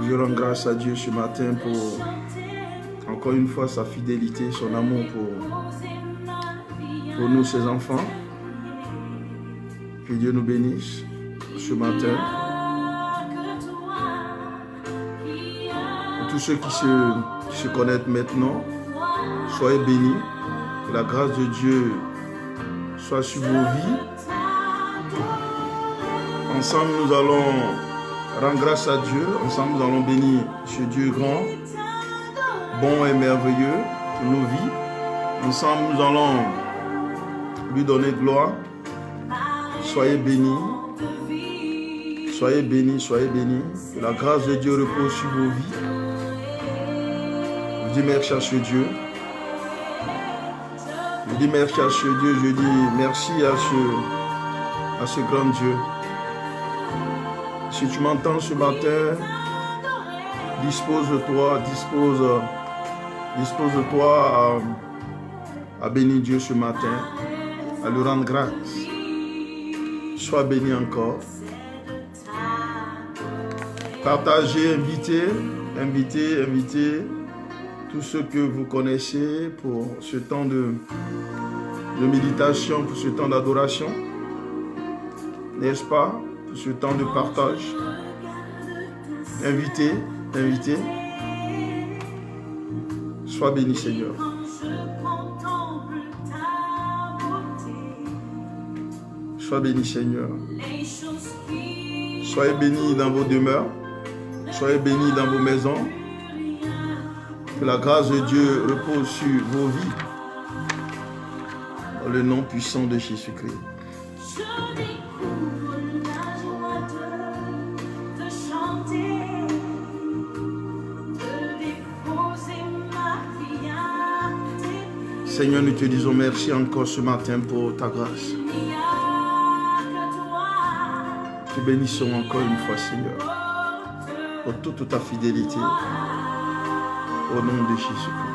Je rends grâce à Dieu ce matin pour encore une fois sa fidélité, son amour pour nous, ses enfants. Que Dieu nous bénisse ce matin. Pour tous ceux qui se connaissent maintenant, soyez bénis. Que la grâce de Dieu soit sur vos vies. Ensemble, nous allons rendre grâce à Dieu. Ensemble, nous allons bénir ce Dieu grand, bon et merveilleux pour nos vies. Ensemble, nous allons lui donner gloire. Soyez bénis. Soyez bénis, soyez bénis. Que la grâce de Dieu repose sur vos vies. Je dis merci à ce Dieu. Je dis merci à ce Dieu. Je dis merci à ce grand Dieu. Si tu m'entends ce matin, dispose-toi à bénir Dieu ce matin, à lui rendre grâce. Sois béni encore. Partagez, invitez tous ceux que vous connaissez pour ce temps de méditation, pour ce temps d'adoration. N'est-ce pas? Pour ce temps de partage. Invitez. Sois béni, Seigneur. Sois béni, Seigneur. Soyez bénis dans vos demeures. Soyez bénis dans vos maisons. Que la grâce de Dieu repose sur vos vies. Dans le nom puissant de Jésus-Christ. Seigneur, nous te disons merci encore ce matin pour ta grâce. Te bénissons encore une fois, Seigneur, pour toute ta fidélité, au nom de Jésus-Christ.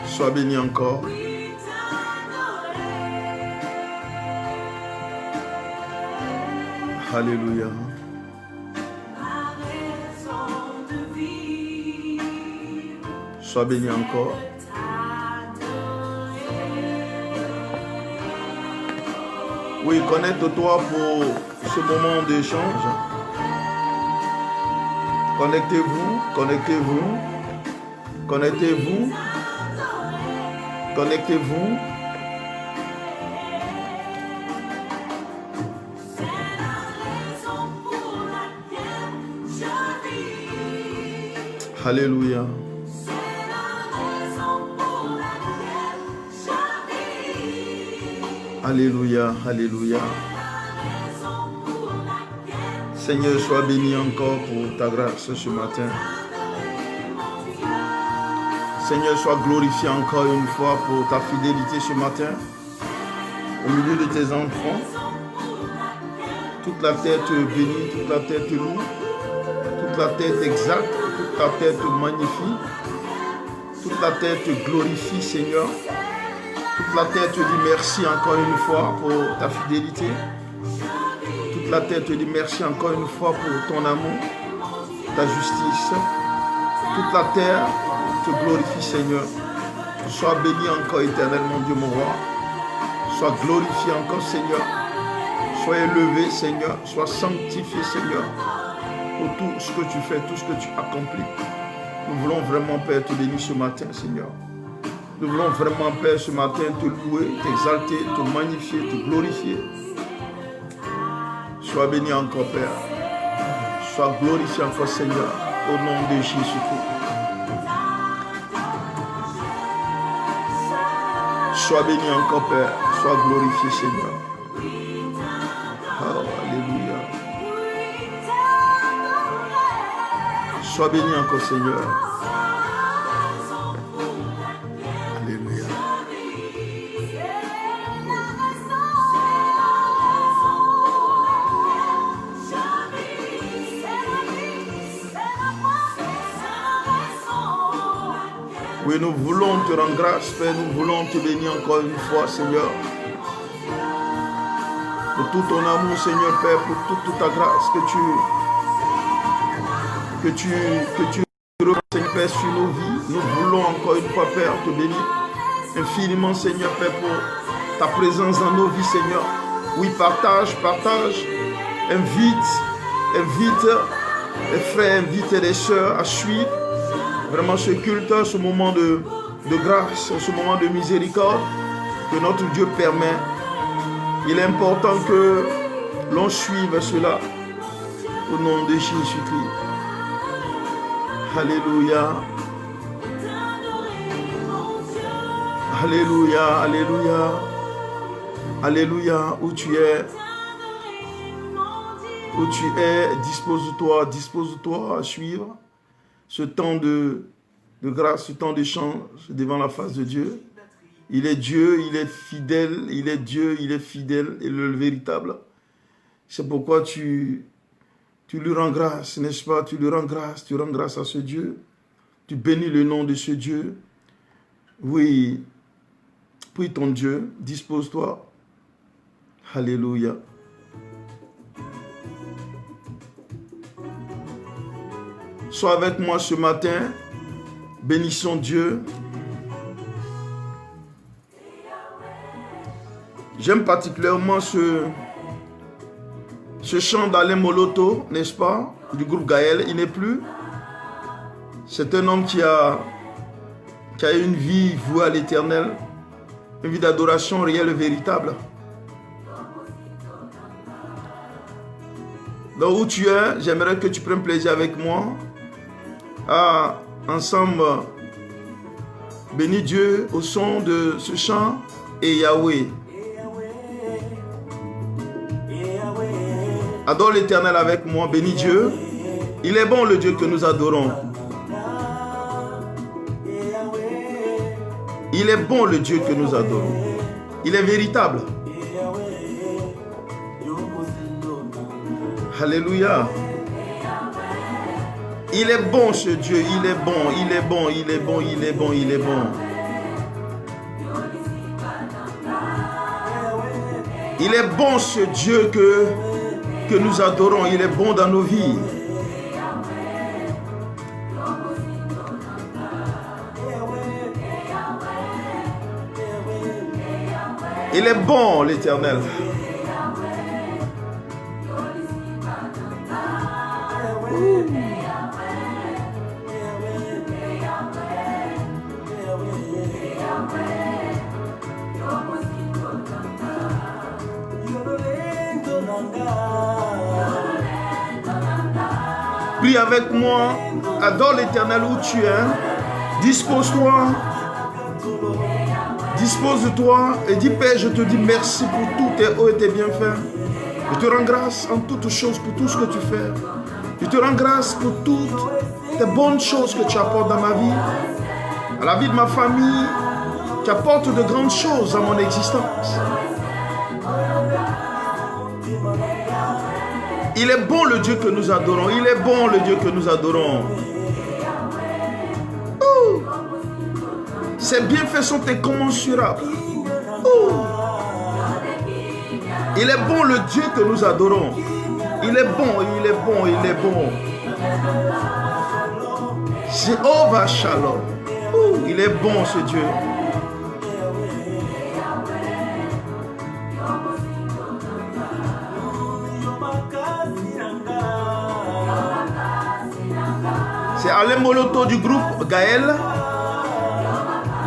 Sois béni encore. Alléluia. Sois béni encore. Oui, connecte-toi pour ce moment d'échange. Connectez-vous. Alléluia. Alléluia. Seigneur, sois béni encore pour ta grâce ce matin. Seigneur, sois glorifié encore une fois pour ta fidélité ce matin au milieu de tes enfants. Toute la terre te bénit, toute la terre te loue, toute la terre t'exalte, toute la terre te magnifie, toute la terre te glorifie, Seigneur. Toute la terre te dit merci encore une fois pour ta fidélité. Toute la terre te dit merci encore une fois pour ton amour, ta justice. Toute la terre te glorifie, Seigneur. Sois béni encore éternellement, Dieu mon roi. Sois glorifié encore, Seigneur. Sois élevé, Seigneur. Sois sanctifié, Seigneur, pour tout ce que tu fais, tout ce que tu accomplis. Nous voulons vraiment, Père, te bénir ce matin, Seigneur. Nous voulons vraiment, Père, ce matin te louer, t'exalter, te magnifier, te glorifier. Sois béni encore, Père. Sois glorifié encore, Seigneur, au nom de Jésus-Christ. Sois béni encore, Père. Sois glorifié, Seigneur. Oh, alléluia. Sois béni encore, Seigneur. Alléluia. Oui, nous voulons te rendre grâce, Père. Nous voulons te bénir encore une fois, Seigneur. Pour tout ton amour, Seigneur, Père, pour toute ta grâce que tu reprends, Seigneur, Père, sur nos vies. Nous voulons encore une fois, Père, te bénir infiniment, Seigneur, Père, pour ta présence dans nos vies, Seigneur. Oui, partage. Invite les frères, invite les sœurs à suivre vraiment ce culte, ce moment de grâce, ce moment de miséricorde que notre Dieu permet. Il est important que l'on suive cela au nom de Jésus-Christ. Alléluia. Alléluia, alléluia. Alléluia, où tu es, dispose-toi à suivre ce temps de grâce, ce temps d'échange devant la face de Dieu. Il est Dieu, il est fidèle, il est Dieu, il est fidèle et le véritable. C'est pourquoi tu lui rends grâce, n'est-ce pas? Tu lui rends grâce à ce Dieu. Tu bénis le nom de ce Dieu. Oui, prie ton Dieu, dispose-toi. Alléluia. Sois avec moi ce matin. Bénissons Dieu. J'aime particulièrement ce chant d'Alain Moloto, n'est-ce pas? Du groupe Gaël. Il n'est plus. C'est un homme qui a une vie vouée à l'Éternel. Une vie d'adoration réelle et véritable. Donc où tu es, j'aimerais que tu prennes plaisir avec moi à ensemble bénir Dieu au son de ce chant et Yahweh. Adore l'Éternel avec moi, bénis Dieu. Il est bon le Dieu que nous adorons. Il est bon le Dieu que nous adorons. Il est véritable. Alléluia. Il est bon ce Dieu, il est bon, il est bon, il est bon, il est bon, il est bon. Il est bon ce Dieu que nous adorons, il est bon dans nos vies. Il est bon l'Éternel. Prie avec moi, adore l'Éternel où tu es, dispose-toi, dispose-toi et dis Père, je te dis merci pour tous tes hauts et tes bienfaits. Je te rends grâce en toutes choses pour tout ce que tu fais. Je te rends grâce pour toutes tes bonnes choses que tu apportes dans ma vie, à la vie de ma famille. Tu apportes de grandes choses à mon existence. Il est bon le Dieu que nous adorons. Il est bon le Dieu que nous adorons. Ses bienfaits sont incommensurables. Il est bon le Dieu que nous adorons. Il est bon, il est bon, il est bon. Jéhovah Shalom. Il est bon ce Dieu. C'est Alain Moloto du groupe Gaël.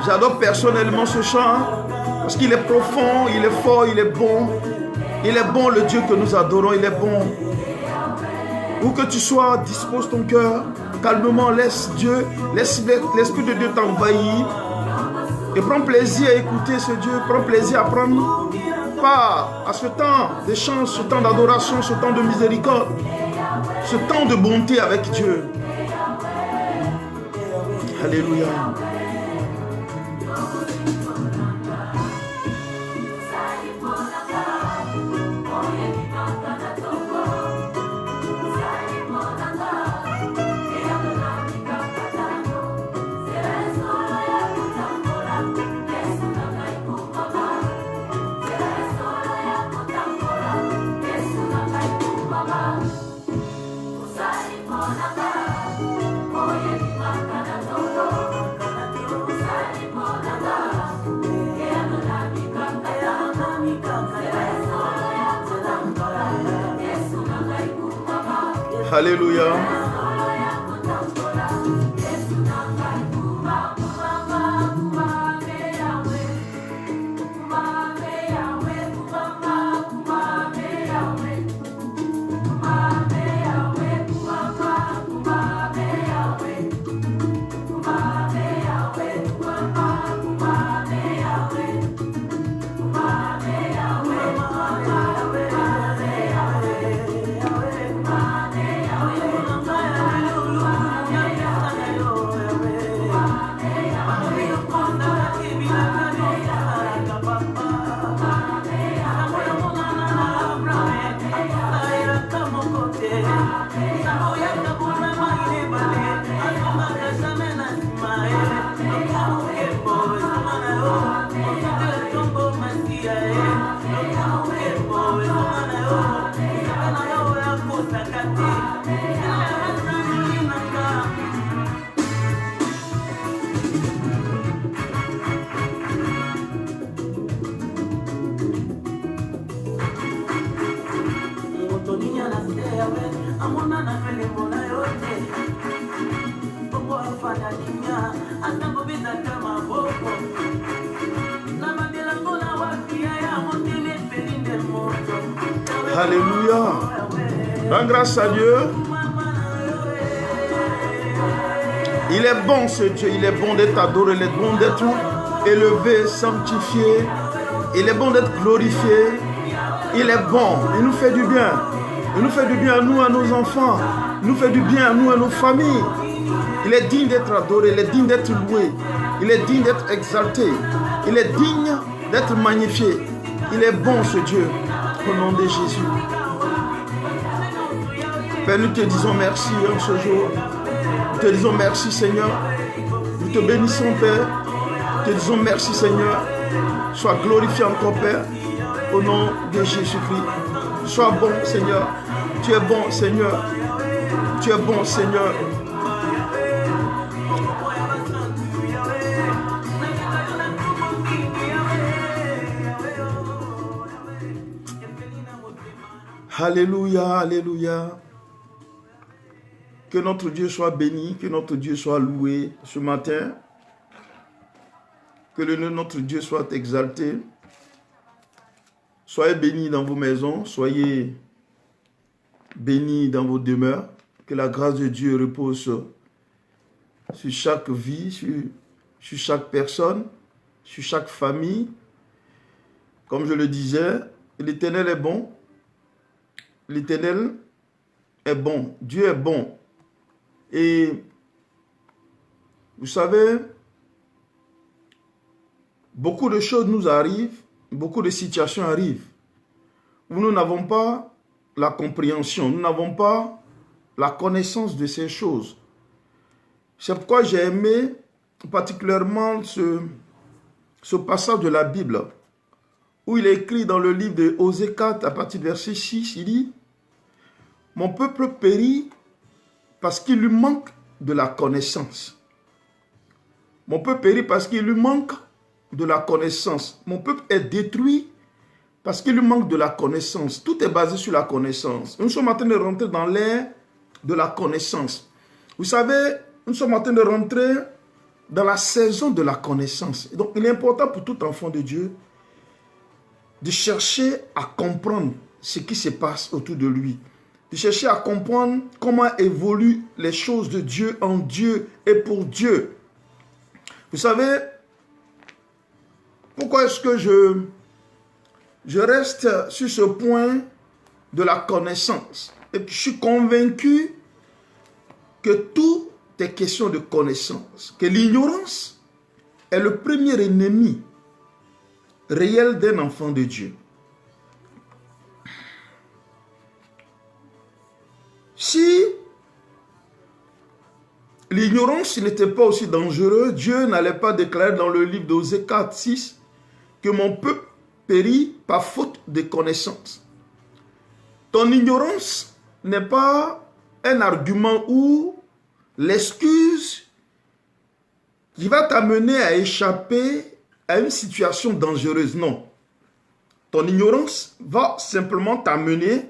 J'adore personnellement ce chant parce qu'il est profond, il est fort, il est bon. Il est bon le Dieu que nous adorons, il est bon. Où que tu sois, dispose ton cœur. Calmement, laisse Dieu, laisse l'Esprit de Dieu t'envahir. Et prends plaisir à écouter ce Dieu, prends plaisir à prendre part à ce temps d'échange, ce temps d'adoration, ce temps de miséricorde, ce temps de bonté avec Dieu. Alléluia. Alléluia. Alléluia. Rends grâce à Dieu. Il est bon ce Dieu. Il est bon d'être adoré. Il est bon d'être élevé, sanctifié. Il est bon d'être glorifié. Il est bon. Il nous fait du bien. Il nous fait du bien à nous, à nos enfants. Il nous fait du bien à nous, à nos familles. Il est digne d'être adoré. Il est digne d'être loué. Il est digne d'être exalté. Il est digne d'être magnifié. Il est bon ce Dieu. Au nom de Jésus. Père, nous te disons merci ce jour. Nous te disons merci Seigneur. Nous te bénissons Père. Nous te disons merci Seigneur. Sois glorifié encore Père. Au nom de Jésus-Christ. Sois bon Seigneur. Tu es bon Seigneur. Tu es bon Seigneur. Alléluia, alléluia. Que notre Dieu soit béni, que notre Dieu soit loué ce matin. Que le nom de notre Dieu soit exalté. Soyez bénis dans vos maisons, soyez bénis dans vos demeures. Que la grâce de Dieu repose sur chaque vie, sur chaque personne, sur chaque famille. Comme je le disais, l'Éternel est bon. L'Éternel est bon. Dieu est bon. Et vous savez, beaucoup de choses nous arrivent, beaucoup de situations arrivent où nous n'avons pas la compréhension, nous n'avons pas la connaissance de ces choses. C'est pourquoi j'ai aimé particulièrement ce passage de la Bible où il est écrit dans le livre de Osée 4 à partir du verset 6, il dit « Mon peuple périt parce qu'il lui manque de la connaissance. Mon peuple périt parce qu'il lui manque de la connaissance. Mon peuple est détruit parce qu'il lui manque de la connaissance. » Tout est basé sur la connaissance. Nous sommes en train de rentrer dans l'ère de la connaissance. Vous savez, nous sommes en train de rentrer dans la saison de la connaissance. Et donc, il est important pour tout enfant de Dieu de chercher à comprendre ce qui se passe autour de lui. De chercher à comprendre comment évoluent les choses de Dieu en Dieu et pour Dieu. Vous savez, pourquoi est-ce que je reste sur ce point de la connaissance? Et je suis convaincu que tout est question de connaissance. Que l'ignorance est le premier ennemi réel d'un enfant de Dieu. Si l'ignorance n'était pas aussi dangereux, Dieu n'allait pas déclarer dans le livre d'Osée 4, 6 que mon peuple périt par faute de connaissance. Ton ignorance n'est pas un argument ou l'excuse qui va t'amener à échapper à une situation dangereuse. Non. Ton ignorance va simplement t'amener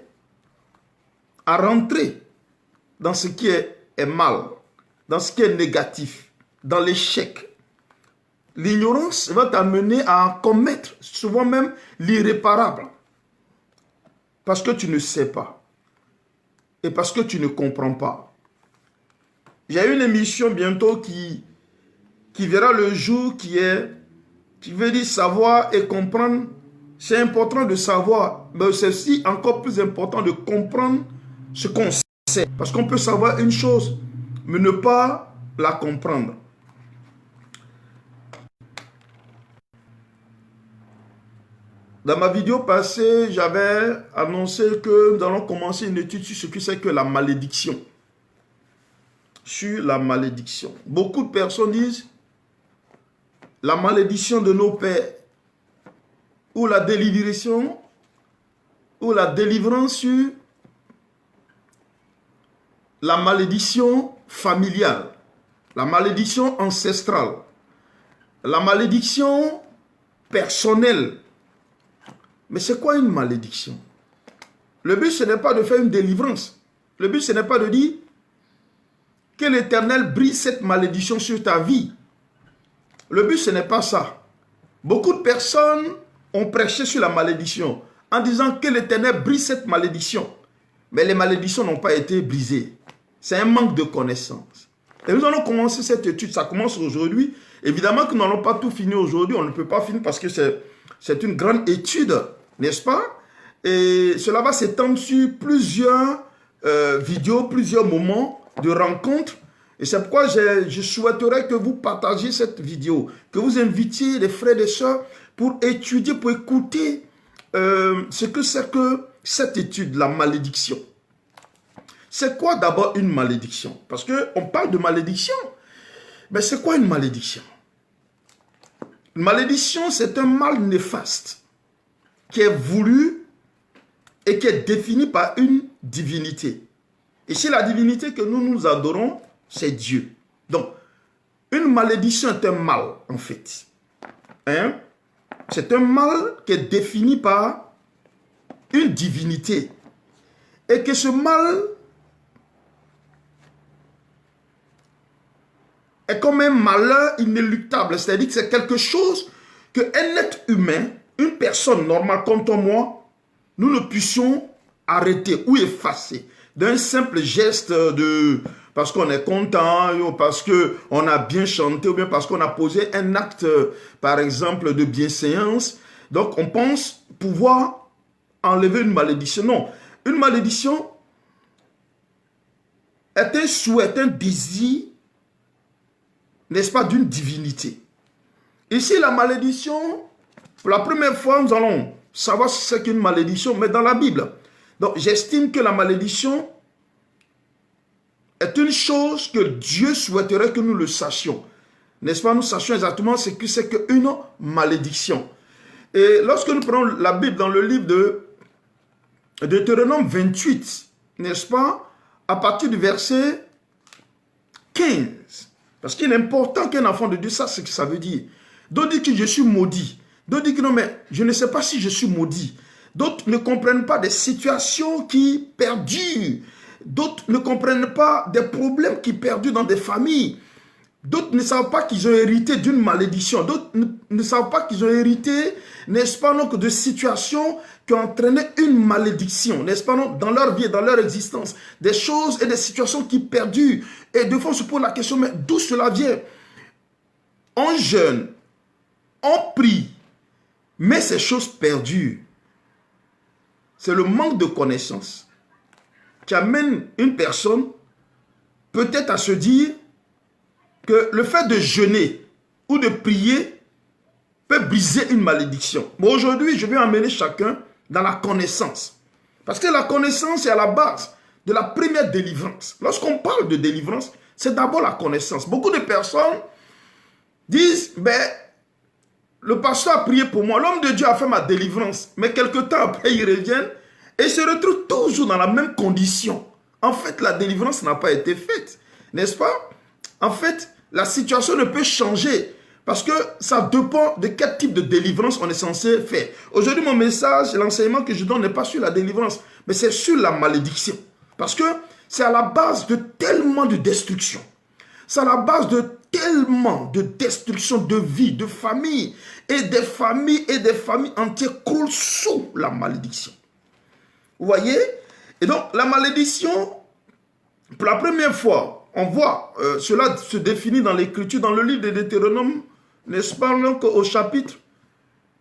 à rentrer dans ce qui est mal, dans ce qui est négatif, dans l'échec. L'ignorance va t'amener à commettre souvent même l'irréparable. Parce que tu ne sais pas. Et parce que tu ne comprends pas. J'ai une émission bientôt qui verra le jour qui veut dire savoir et comprendre. C'est important de savoir, mais c'est aussi encore plus important de comprendre ce qu'on sait. Parce qu'on peut savoir une chose, mais ne pas la comprendre. Dans ma vidéo passée, j'avais annoncé que nous allons commencer une étude sur ce que c'est que la malédiction. Sur la malédiction. Beaucoup de personnes disent la malédiction de nos pères ou la délivrance sur la malédiction familiale, la malédiction ancestrale, la malédiction personnelle. Mais c'est quoi une malédiction? Le but, ce n'est pas de faire une délivrance. Le but, ce n'est pas de dire que l'Éternel brise cette malédiction sur ta vie. Le but, ce n'est pas ça. Beaucoup de personnes ont prêché sur la malédiction en disant que l'Éternel brise cette malédiction. Mais les malédictions n'ont pas été brisées. C'est un manque de connaissance. Et nous allons commencer cette étude. Ça commence aujourd'hui. Évidemment que nous n'allons pas tout finir aujourd'hui. On ne peut pas finir parce que c'est une grande étude, n'est-ce pas? Et cela va s'étendre sur plusieurs vidéos, plusieurs moments de rencontres. Et c'est pourquoi je souhaiterais que vous partagiez cette vidéo, que vous invitiez les frères et sœurs pour étudier, pour écouter ce que c'est que cette étude, la malédiction. C'est quoi d'abord une malédiction? Parce qu'on parle de malédiction, mais c'est quoi une malédiction? Une malédiction, c'est un mal néfaste qui est voulu et qui est défini par une divinité. Ici, la divinité que nous adorons, c'est Dieu. Donc, une malédiction est un mal, en fait. Hein? C'est un mal qui est défini par une divinité. Et que ce mal est comme un malheur inéluctable. C'est-à-dire que c'est quelque chose qu'un être humain, une personne normale comme toi, moi, nous ne puissions arrêter ou effacer d'un simple geste de... parce qu'on est content, ou parce qu'on a bien chanté, ou bien parce qu'on a posé un acte, par exemple, de bienséance. Donc, on pense pouvoir enlever une malédiction. Non, une malédiction est un souhait, un désir, n'est-ce pas, d'une divinité. Ici, la malédiction, pour la première fois, nous allons savoir ce que c'est qu'une malédiction, mais dans la Bible. Donc, j'estime que la malédiction est une chose que Dieu souhaiterait que nous le sachions. N'est-ce pas? Nous sachions exactement ce que c'est qu'une malédiction. Et lorsque nous prenons la Bible dans le livre de Deutéronome 28, n'est-ce pas? À partir du verset 15. Parce qu'il est important qu'un enfant de Dieu sache ce que ça veut dire. D'autres disent que je suis maudit. D'autres disent que non, mais je ne sais pas si je suis maudit. D'autres ne comprennent pas des situations qui perdurent. D'autres ne comprennent pas des problèmes qui perdurent dans des familles. D'autres ne savent pas qu'ils ont hérité d'une malédiction. D'autres ne savent pas qu'ils ont hérité, n'est-ce pas, donc, de situations qui ont entraîné une malédiction, n'est-ce pas, non, dans leur vie, dans leur existence. Des choses et des situations qui perdurent. Et de fois, on se pose la question, mais d'où cela vient? On jeûne, on prie, mais ces choses perdurent. C'est le manque de connaissance qui amène une personne peut-être à se dire que le fait de jeûner ou de prier peut briser une malédiction. Bon, aujourd'hui, je vais emmener chacun dans la connaissance. Parce que la connaissance est à la base de la première délivrance. Lorsqu'on parle de délivrance, c'est d'abord la connaissance. Beaucoup de personnes disent, ben, le pasteur a prié pour moi, l'homme de Dieu a fait ma délivrance. Mais quelque temps après, ils reviennent et se retrouvent toujours dans la même condition. En fait, la délivrance n'a pas été faite. N'est-ce pas? En fait, la situation ne peut changer parce que ça dépend de quel type de délivrance on est censé faire. Aujourd'hui, mon message, l'enseignement que je donne n'est pas sur la délivrance, mais c'est sur la malédiction. Parce que c'est à la base de tellement de destruction. C'est à la base de tellement de destruction de vie, de famille. Et des familles entières croulent sous la malédiction. Vous voyez? Et donc, la malédiction, pour la première fois, on voit cela se définit dans l'Écriture, dans le livre de Deutéronome, n'est-ce pas, donc, au chapitre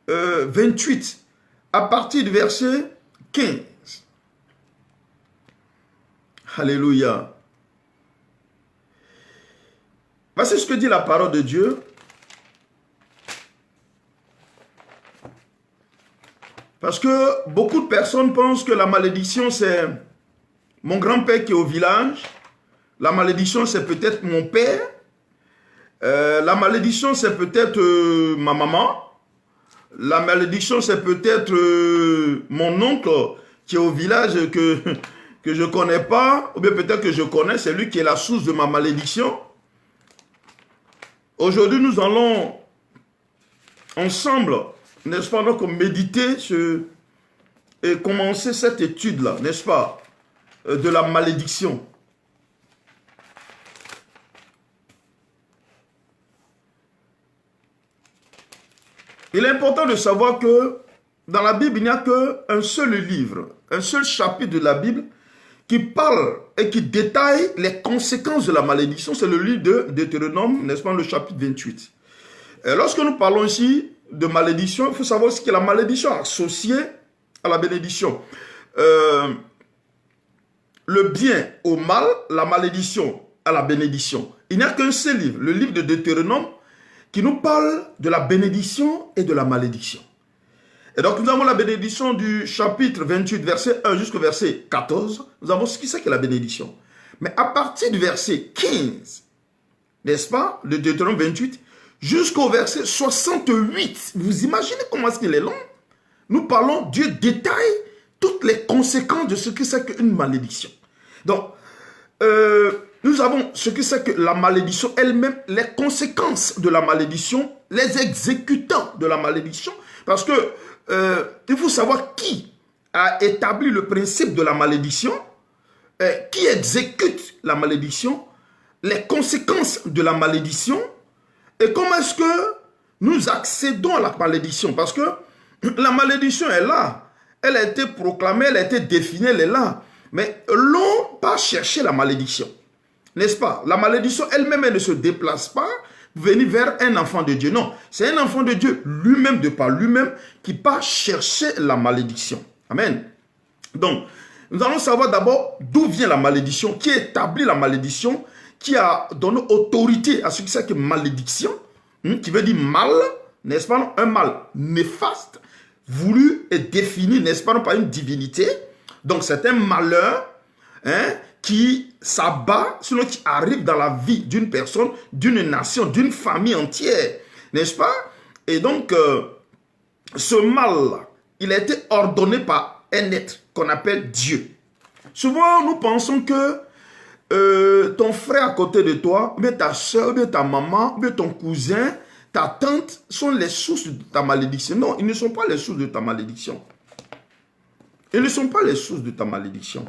28, à partir du verset 15. Alléluia. Voici ce que dit la parole de Dieu. Parce que beaucoup de personnes pensent que la malédiction, c'est mon grand-père qui est au village. La malédiction, c'est peut-être mon père. La malédiction, c'est peut-être ma maman. La malédiction, c'est peut-être mon oncle qui est au village que je ne connais pas. Ou bien peut-être que je connais, c'est lui qui est la source de ma malédiction. Aujourd'hui, nous allons ensemble, n'est-ce pas, donc méditer et commencer cette étude-là, n'est-ce pas, de la malédiction. Il est important de savoir que dans la Bible, il n'y a qu'un seul livre, un seul chapitre de la Bible qui parle et qui détaille les conséquences de la malédiction. C'est le livre de Deutéronome, n'est-ce pas, le chapitre 28. Et lorsque nous parlons ici de malédiction, il faut savoir ce qu'est la malédiction associée à la bénédiction. Le bien au mal, la malédiction à la bénédiction. Il n'y a qu'un seul livre, le livre de Deutéronome, qui nous parle de la bénédiction et de la malédiction. Et donc nous avons la bénédiction du chapitre 28, verset 1 jusqu'au verset 14. Nous avons ce qui c'est que la bénédiction. Mais à partir du verset 15, n'est-ce pas, de Deutéronome 28, jusqu'au verset 68, vous imaginez comment est-ce qu'il est long? Nous parlons, Dieu détaille toutes les conséquences de ce que c'est qu'une malédiction. Donc, nous avons ce que c'est que la malédiction elle-même, les conséquences de la malédiction, les exécutants de la malédiction, parce que il faut savoir qui a établi le principe de la malédiction, qui exécute la malédiction, les conséquences de la malédiction, et comment est-ce que nous accédons à la malédiction. Parce que la malédiction est là, elle a été proclamée, elle a été définie, elle est là. Mais l'on pas chercher la malédiction. N'est-ce pas? La malédiction elle-même, elle ne se déplace pas venir vers un enfant de Dieu. Non, c'est un enfant de Dieu lui-même, de par lui-même, qui part chercher la malédiction. Amen. Donc, nous allons savoir d'abord d'où vient la malédiction, qui établit la malédiction, qui a donné autorité à ce qui c'est que malédiction, qui veut dire mal, n'est-ce pas? Non, un mal néfaste, voulu et défini, n'est-ce pas, non, par une divinité. Donc, c'est un malheur, qui s'abat, sinon qui arrive dans la vie d'une personne, d'une nation, d'une famille entière, n'est-ce pas? Et donc, ce mal, il a été ordonné par un être qu'on appelle Dieu. Souvent, nous pensons que ton frère à côté de toi, ou bien ta soeur, ou bien ta maman, ou bien ton cousin, ta tante, sont les sources de ta malédiction. Non, ils ne sont pas les sources de ta malédiction. Ils ne sont pas les sources de ta malédiction.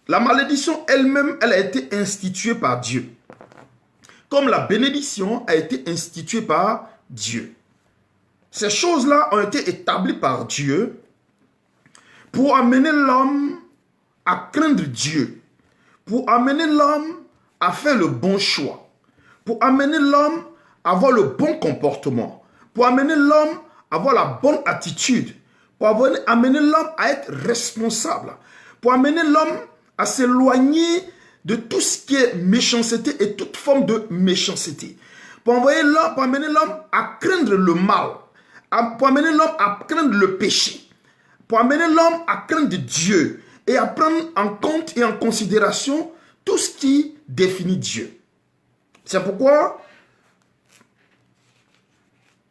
La malédiction elle-même, elle a été instituée par Dieu. Comme la bénédiction a été instituée par Dieu. Ces choses-là ont été établies par Dieu pour amener l'homme à craindre Dieu. Pour amener l'homme à faire le bon choix. Pour amener l'homme à avoir le bon comportement. Pour amener l'homme à avoir la bonne attitude. Pour amener l'homme à être responsable. Pour amener l'homme à s'éloigner de tout ce qui est méchanceté et toute forme de méchanceté. Pour amener l'homme à craindre le mal. Pour amener l'homme à craindre le péché. Pour amener l'homme à craindre Dieu. Et à prendre en compte et en considération tout ce qui définit Dieu. C'est pourquoi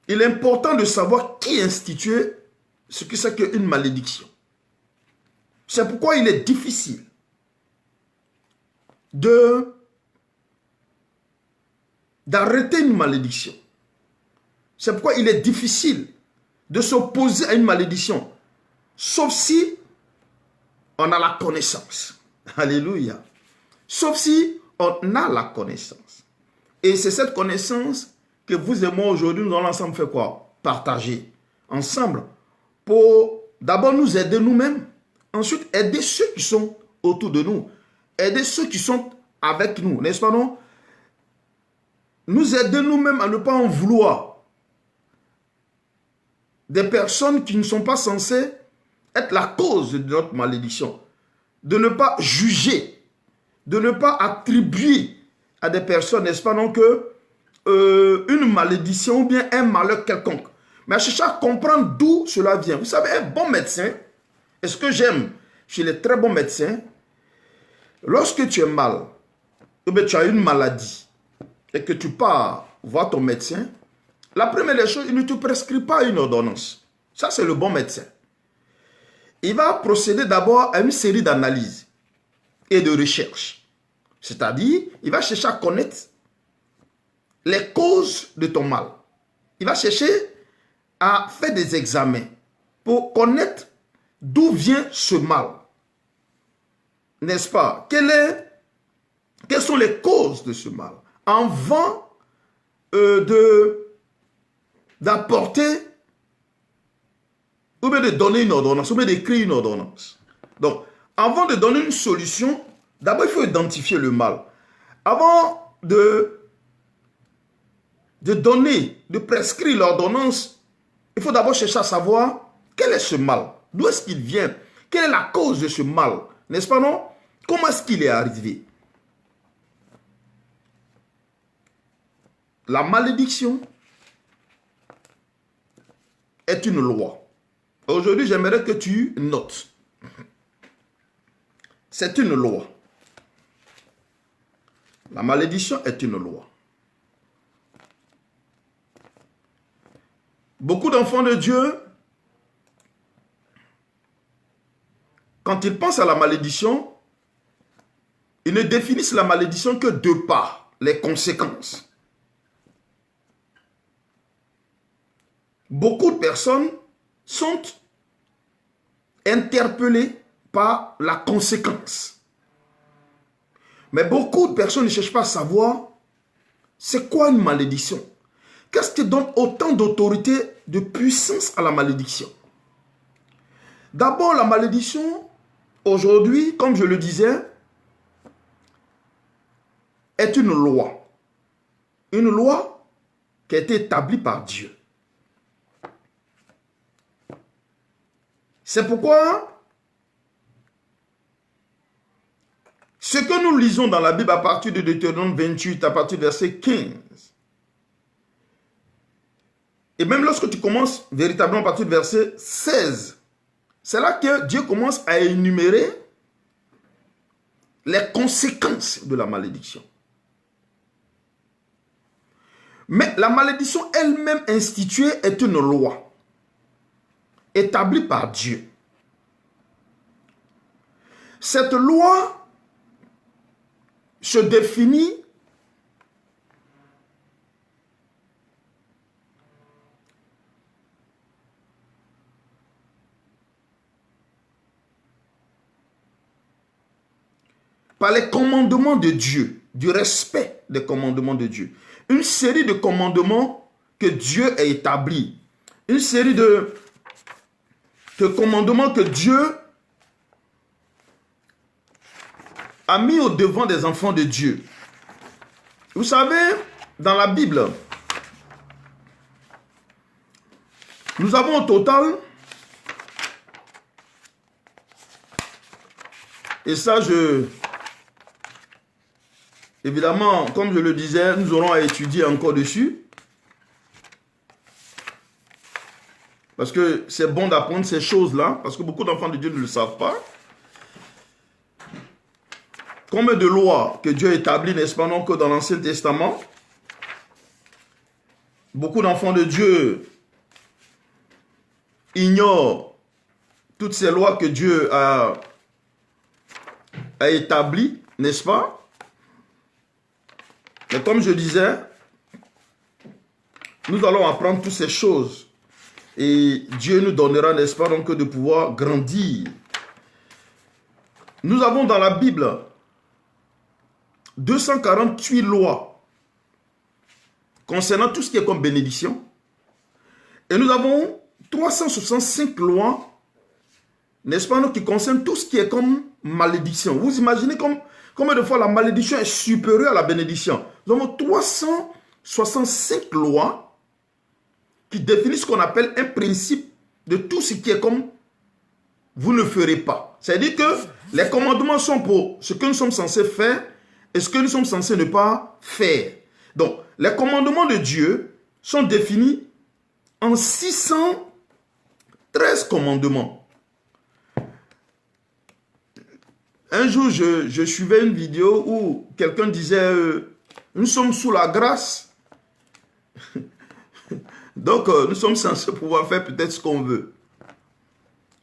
il est important de savoir qui institue ce que c'est qu'une malédiction. C'est pourquoi il est difficile d'arrêter une malédiction. C'est pourquoi il est difficile de s'opposer à une malédiction. Sauf si on a la connaissance. Alléluia. Sauf si on a la connaissance. Et c'est cette connaissance que vous et moi aujourd'hui, nous allons ensemble faire quoi? Partager ensemble pour d'abord nous aider nous-mêmes, ensuite aider ceux qui sont autour de nous, aider ceux qui sont avec nous, n'est-ce pas non? Nous aider nous-mêmes à ne pas en vouloir des personnes qui ne sont pas censées être la cause de notre malédiction, de ne pas juger, de ne pas attribuer à des personnes, n'est-ce pas non, que une malédiction ou bien un malheur quelconque. Mais à chercher à comprendre d'où cela vient. Vous savez, un bon médecin, et ce que j'aime chez les très bons médecins, lorsque tu es mal, ou bien tu as une maladie, et que tu pars voir ton médecin, la première des choses, il ne te prescrit pas une ordonnance. Ça, c'est le bon médecin. Il va procéder d'abord à une série d'analyses et de recherches. C'est-à-dire, il va chercher à connaître les causes de ton mal. Il va chercher à faire des examens pour connaître d'où vient ce mal. N'est-ce pas? Quelles sont les causes de ce mal? Avant d'apporter ou bien de donner une ordonnance, ou bien d'écrire une ordonnance. Donc, avant de donner une solution, d'abord il faut identifier le mal. Avant de donner, de prescrire l'ordonnance, il faut d'abord chercher à savoir quel est ce mal, d'où est-ce qu'il vient, quelle est la cause de ce mal, n'est-ce pas non? Comment est-ce qu'il est arrivé? La malédiction est une loi. Aujourd'hui, j'aimerais que tu notes. C'est une loi. La malédiction est une loi. Beaucoup d'enfants de Dieu, quand ils pensent à la malédiction, ils ne définissent la malédiction que de par les conséquences. Beaucoup de personnes sont interpellées par la conséquence. Mais beaucoup de personnes ne cherchent pas à savoir c'est quoi une malédiction. Qu'est-ce qui donne autant d'autorité, de puissance à la malédiction? D'abord, la malédiction, aujourd'hui, comme je le disais, est une loi. Une loi qui a été établie par Dieu. C'est pourquoi ce que nous lisons dans la Bible à partir de Deutéronome 28, à partir du verset 15, et même lorsque tu commences véritablement à partir du verset 16, c'est là que Dieu commence à énumérer les conséquences de la malédiction. Mais la malédiction elle-même instituée est une loi établie par Dieu. Cette loi se définit par les commandements de Dieu, du respect des commandements de Dieu. Une série de commandements que Dieu a établis. Une série de commandements que Dieu a mis au devant des enfants de Dieu. Vous savez, dans la Bible, nous avons au total, et ça évidemment, comme je le disais, nous aurons à étudier encore dessus. Parce que c'est bon d'apprendre ces choses-là, parce que beaucoup d'enfants de Dieu ne le savent pas. Combien de lois que Dieu établit, n'est-ce pas, non, que dans l'Ancien Testament? Beaucoup d'enfants de Dieu ignorent toutes ces lois que Dieu a établies, n'est-ce pas? Mais comme je disais, nous allons apprendre toutes ces choses. Et Dieu nous donnera, n'est-ce pas, donc, de pouvoir grandir Nous avons dans la Bible 248 lois concernant tout ce qui est comme bénédiction. Et nous avons 365 lois, n'est-ce pas, qui concernent tout ce qui est comme malédiction. Vous imaginez combien de fois la malédiction est supérieure à la bénédiction. Nous avons 365 lois qui définissent ce qu'on appelle un principe de tout ce qui est comme vous ne ferez pas. C'est-à-dire que les commandements sont pour ce que nous sommes censés faire et ce que nous sommes censés ne pas faire. Donc, les commandements de Dieu sont définis en 613 commandements. Un jour, je suivais une vidéo où quelqu'un disait nous sommes sous la grâce. Donc, nous sommes censés pouvoir faire peut-être ce qu'on veut.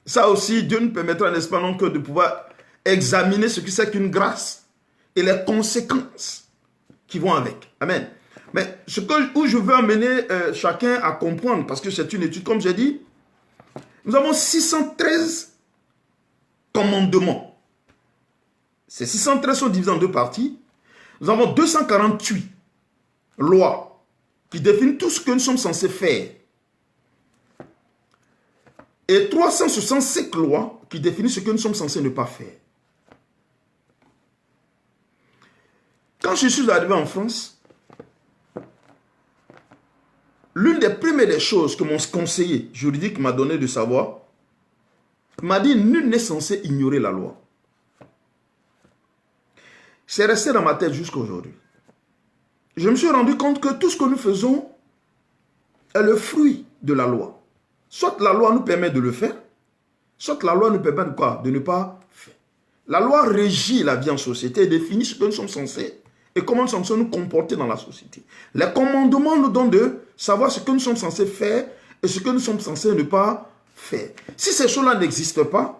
Ça aussi, Dieu nous permettra, n'est-ce pas, non, que de pouvoir examiner ce que c'est qu'une grâce et les conséquences qui vont avec. Amen. Mais où je veux amener chacun à comprendre, parce que c'est une étude, comme j'ai dit, nous avons 613 commandements. Ces 613 sont divisés en deux parties. Nous avons 248 lois qui définissent tout ce que nous sommes censés faire. Et 365 lois qui définissent ce que nous sommes censés ne pas faire. Quand je suis arrivé en France, l'une des premières choses que mon conseiller juridique m'a donné de savoir, m'a dit, nul n'est censé ignorer la loi. C'est resté dans ma tête jusqu'à aujourd'hui. Je me suis rendu compte que tout ce que nous faisons est le fruit de la loi. Soit la loi nous permet de le faire, soit la loi nous permet de quoi? De ne pas faire. La loi régit la vie en société et définit ce que nous sommes censés et comment nous sommes censés nous comporter dans la société. Les commandements nous donnent de savoir ce que nous sommes censés faire et ce que nous sommes censés ne pas faire. Si ces choses-là n'existent pas,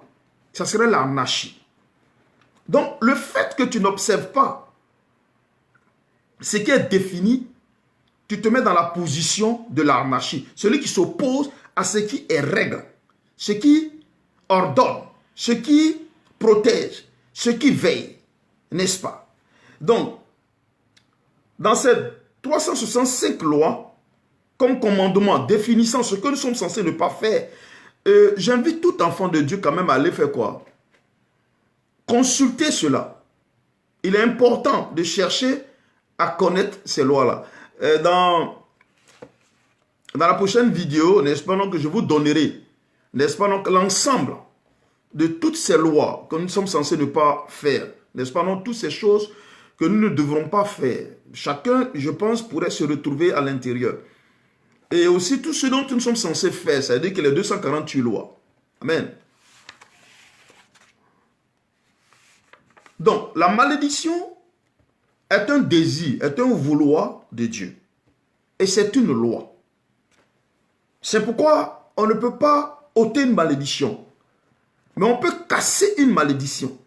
ça serait l'anarchie. Donc, le fait que tu n'observes pas ce qui est défini, tu te mets dans la position de l'anarchie. Celui qui s'oppose à ce qui est règle, ce qui ordonne, ce qui protège, ce qui veille, n'est-ce pas? Donc, dans ces 365 lois, comme commandement définissant ce que nous sommes censés ne pas faire, j'invite tout enfant de Dieu quand même à aller faire quoi? Consulter cela. Il est important de chercher à connaître ces lois-là. Dans la prochaine vidéo, n'est-ce pas, donc, que je vous donnerai, n'est-ce pas, donc, l'ensemble de toutes ces lois que nous sommes censés ne pas faire, n'est-ce pas, donc, toutes ces choses que nous ne devrons pas faire. Chacun, je pense, pourrait se retrouver à l'intérieur. Et aussi tout ce dont nous sommes censés faire, c'est-à-dire que les 248 lois. Amen. Donc, la malédiction est un désir, est un vouloir de Dieu. Et c'est une loi. C'est pourquoi on ne peut pas ôter une malédiction. Mais on peut casser une malédiction.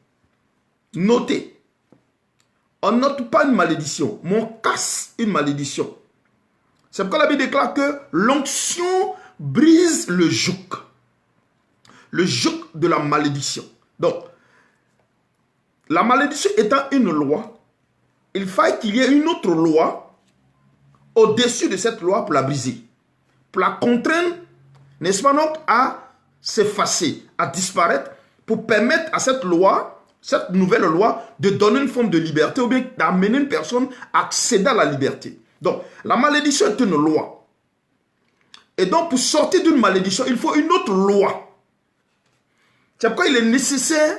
Notez. On n'ôte pas une malédiction, mais on casse une malédiction. C'est pourquoi la Bible déclare que l'onction brise le joug. Le joug de la malédiction. Donc, la malédiction étant une loi, il faille qu'il y ait une autre loi au-dessus de cette loi pour la briser. Pour la contraindre, n'est-ce pas, donc, à s'effacer, à disparaître, pour permettre à cette loi, cette nouvelle loi, de donner une forme de liberté ou bien d'amener une personne à accéder à la liberté. Donc, la malédiction est une loi. Et donc, pour sortir d'une malédiction, il faut une autre loi. C'est pourquoi il est nécessaire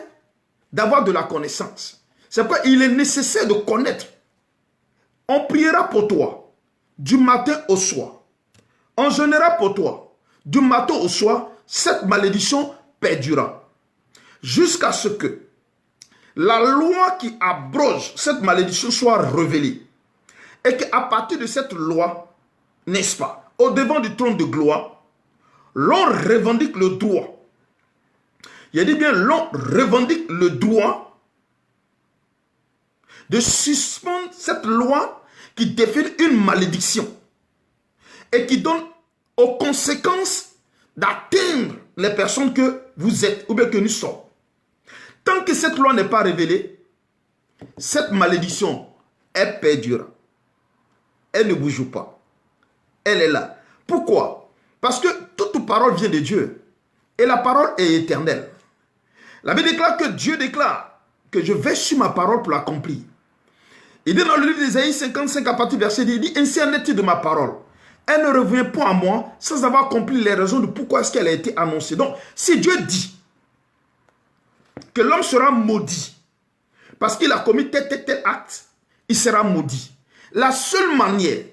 d'avoir de la connaissance. C'est pourquoi il est nécessaire de connaître. On priera pour toi du matin au soir. On jeûnera pour toi du matin au soir. Cette malédiction perdurera. Jusqu'à ce que la loi qui abroge cette malédiction soit révélée. Et qu'à partir de cette loi, n'est-ce pas, au devant du trône de gloire, l'on revendique le droit. Il dit bien, l'on revendique le droit de suspendre cette loi qui définit une malédiction et qui donne aux conséquences d'atteindre les personnes que vous êtes ou bien que nous sommes. Tant que cette loi n'est pas révélée, cette malédiction, elle perdure. Elle ne bouge pas. Elle est là. Pourquoi? Parce que toute parole vient de Dieu. Et la parole est éternelle. La Bible déclare que Dieu déclare que je vais sur ma parole pour l'accomplir. Il dit dans le livre d'Ésaïe 55 à partir du verset 10, il dit, ainsi en est-il de ma parole. Elle ne revient point à moi sans avoir compris les raisons de pourquoi est-ce qu'elle a été annoncée. Donc, si Dieu dit que l'homme sera maudit parce qu'il a commis tel acte, il sera maudit. La seule manière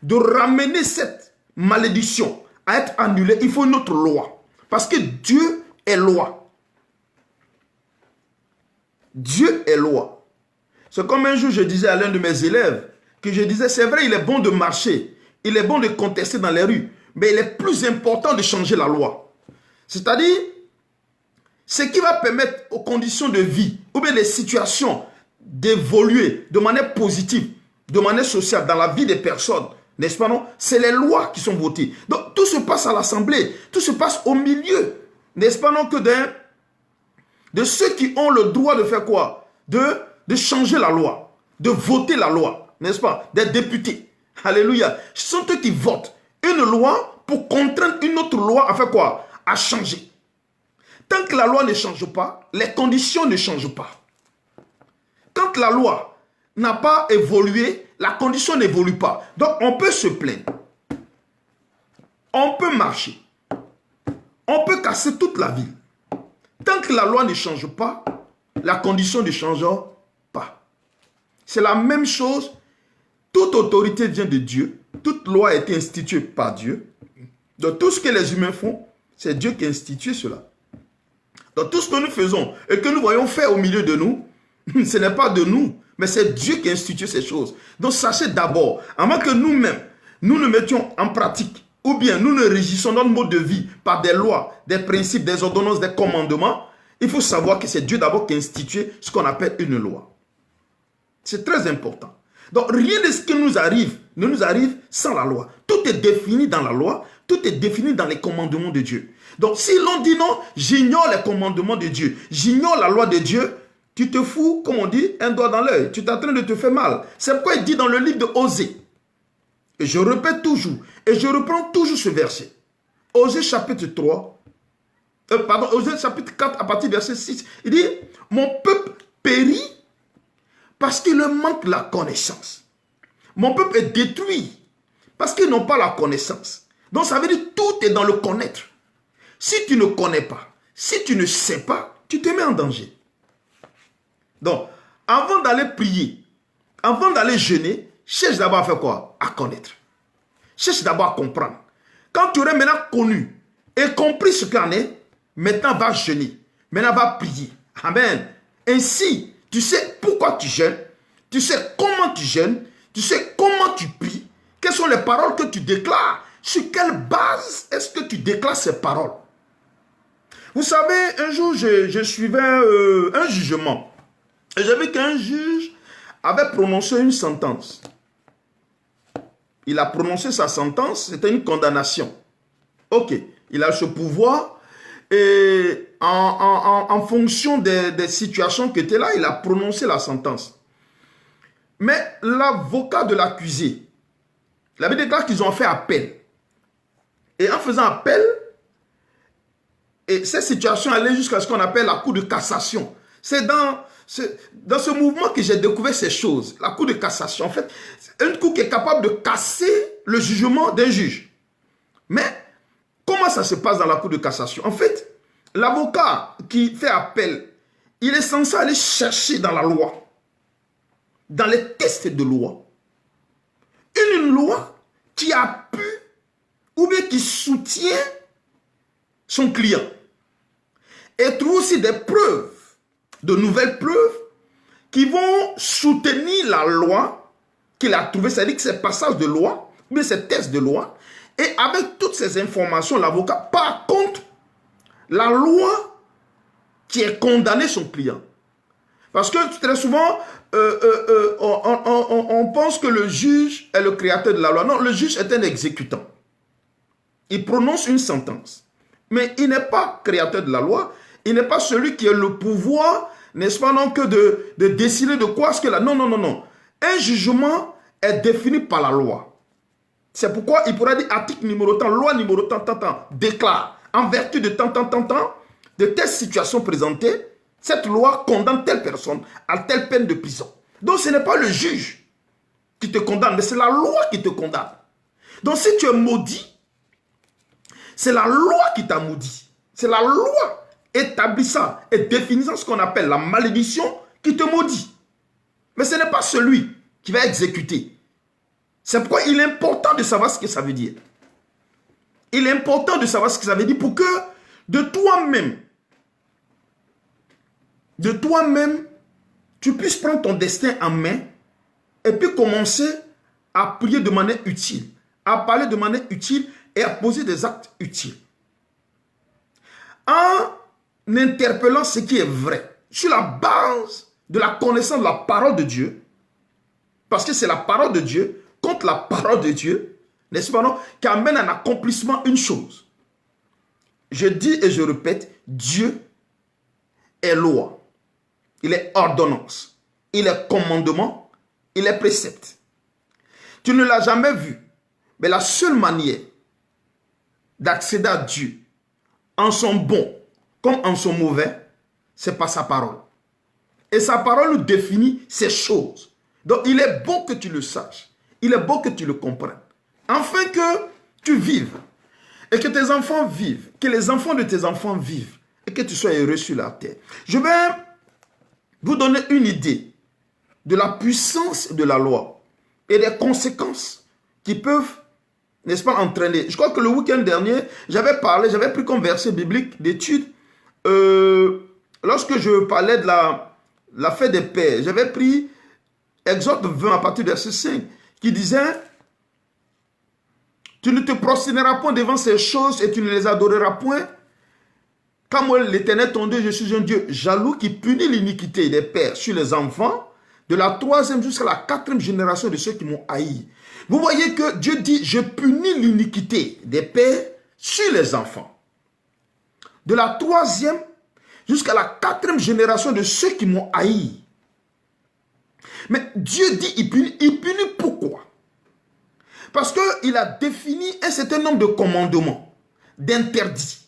de ramener cette malédiction à être annulée, il faut une autre loi. Parce que Dieu est loi. Dieu est loi. C'est comme un jour je disais à l'un de mes élèves, que je disais, c'est vrai, il est bon de marcher, il est bon de contester dans les rues, mais il est plus important de changer la loi. C'est-à-dire, ce qui va permettre aux conditions de vie, ou bien les situations d'évoluer de manière positive, de manière sociale, dans la vie des personnes, n'est-ce pas non? C'est les lois qui sont votées. Donc, tout se passe à l'Assemblée, tout se passe au milieu, n'est-ce pas non, que de ceux qui ont le droit de faire quoi? De changer la loi, de voter la loi, n'est-ce pas? Des députés. Alléluia. Ce sont eux qui votent une loi pour contraindre une autre loi à faire quoi? À changer. Tant que la loi ne change pas, les conditions ne changent pas. Quand la loi n'a pas évolué, la condition n'évolue pas. Donc, on peut se plaindre. On peut marcher. On peut casser toute la ville. Tant que la loi ne change pas, la condition ne change pas. C'est la même chose. Toute autorité vient de Dieu. Toute loi a été instituée par Dieu. Donc, tout ce que les humains font, c'est Dieu qui a institué cela. Donc, tout ce que nous faisons et que nous voyons faire au milieu de nous, ce n'est pas de nous, mais c'est Dieu qui a institué ces choses. Donc, sachez d'abord, avant que nous-mêmes, nous ne mettions en pratique, ou bien nous ne régissons notre mode de vie par des lois, des principes, des ordonnances, des commandements, il faut savoir que c'est Dieu d'abord qui a institué ce qu'on appelle une loi. C'est très important. Donc, rien de ce qui nous arrive ne nous arrive sans la loi. Tout est défini dans la loi, tout est défini dans les commandements de Dieu. Donc, si l'on dit non, j'ignore les commandements de Dieu, j'ignore la loi de Dieu, tu te fous, comme on dit, un doigt dans l'œil. Tu es en train de te faire mal. C'est pourquoi il dit dans le livre de Osée, et je répète toujours, et je reprends toujours ce verset. Osée chapitre 3, Osée chapitre 4 à partir du verset 6, il dit, mon peuple périt parce qu'il leur manque la connaissance. Mon peuple est détruit parce qu'ils n'ont pas la connaissance. Donc ça veut dire tout est dans le connaître. Si tu ne connais pas, si tu ne sais pas, tu te mets en danger. Donc, avant d'aller prier, avant d'aller jeûner, cherche d'abord à faire quoi? À connaître. Cherche d'abord à comprendre. Quand tu aurais maintenant connu et compris ce qu'il en est, maintenant va jeûner. Maintenant va prier. Amen. Ainsi, tu sais pourquoi tu jeûnes, tu sais comment tu jeûnes, tu sais comment tu pries, quelles sont les paroles que tu déclares, sur quelle base est-ce que tu déclares ces paroles. Vous savez, un jour, je suivais un jugement. Et j'ai vu qu'un juge avait prononcé une sentence. Il a prononcé sa sentence, c'était une condamnation. Ok, il a ce pouvoir et en fonction des situations qui étaient là, il a prononcé la sentence. Mais l'avocat de l'accusé, il avait déclaré qu'ils ont fait appel. Et en faisant appel, et cette situation allait jusqu'à ce qu'on appelle la cour de cassation. C'est dans ce mouvement que j'ai découvert ces choses. La cour de cassation, en fait, c'est une cour qui est capable de casser le jugement d'un juge. Mais, comment ça se passe dans la cour de cassation? En fait, l'avocat qui fait appel, il est censé aller chercher dans la loi, dans les textes de loi, une loi qui appuie ou bien qui soutient son client. Et trouve aussi des preuves, de nouvelles preuves, qui vont soutenir la loi qu'il a trouvée, c'est-à-dire que ces passages de loi, ou bien ces textes de loi, et avec toutes ces informations, l'avocat, par contre, la loi qui est condamnée son client. Parce que très souvent, on pense que le juge est le créateur de la loi. Non, le juge est un exécutant. Il prononce une sentence. Mais il n'est pas créateur de la loi. Il n'est pas celui qui a le pouvoir n'est-ce pas, non, que de décider de quoi est-ce que là. Non, non, non, non. Un jugement est défini par la loi. C'est pourquoi il pourrait dire article numéro tant, loi numéro tant, tant, tant, déclare, en vertu de tant, tant, tant, tant, de telle situation présentée, cette loi condamne telle personne à telle peine de prison. Donc ce n'est pas le juge qui te condamne, mais c'est la loi qui te condamne. Donc si tu es maudit, c'est la loi qui t'a maudit. C'est la loi établissant et définissant ce qu'on appelle la malédiction qui te maudit. Mais ce n'est pas celui qui va exécuter. C'est pourquoi il est important de savoir ce que ça veut dire. Il est important de savoir ce que ça veut dire pour que de toi-même, tu puisses prendre ton destin en main et puis commencer à prier de manière utile, à parler de manière utile et à poser des actes utiles. En interpellant ce qui est vrai, sur la base de la connaissance de la parole de Dieu, parce que c'est la parole de Dieu contre la parole de Dieu, n'est-ce pas non, qui amène à l'accomplissement une chose. Je dis et je répète, Dieu est loi, il est ordonnance, il est commandement, il est précepte. Tu ne l'as jamais vu, mais la seule manière d'accéder à Dieu, en son bon comme en son mauvais, c'est par sa parole. Et sa parole nous définit ces choses. Donc il est bon que tu le saches, il est bon que tu le comprennes, afin que tu vives, et que tes enfants vivent, que les enfants de tes enfants vivent, et que tu sois heureux sur la terre. Je vais vous donner une idée de la puissance de la loi et des conséquences qui peuvent, n'est-ce pas, entraîner. Je crois que le week-end dernier, j'avais pris comme verset biblique d'étude, lorsque je parlais de la fête des pères, j'avais pris Exode 20 à partir du verset 5, qui disait: tu ne te prosterneras point devant ces choses et tu ne les adoreras point. Car moi, l'Éternel ton Dieu, je suis un Dieu jaloux qui punit l'iniquité des pères sur les enfants, de la 3e jusqu'à la 4e génération de ceux qui m'ont haï. Vous voyez que Dieu dit: je punis l'iniquité des pères sur les enfants. De la 3e jusqu'à la 4e génération de ceux qui m'ont haï. Mais Dieu dit il punit pourquoi? Parce qu'il a défini un certain nombre de commandements, d'interdits.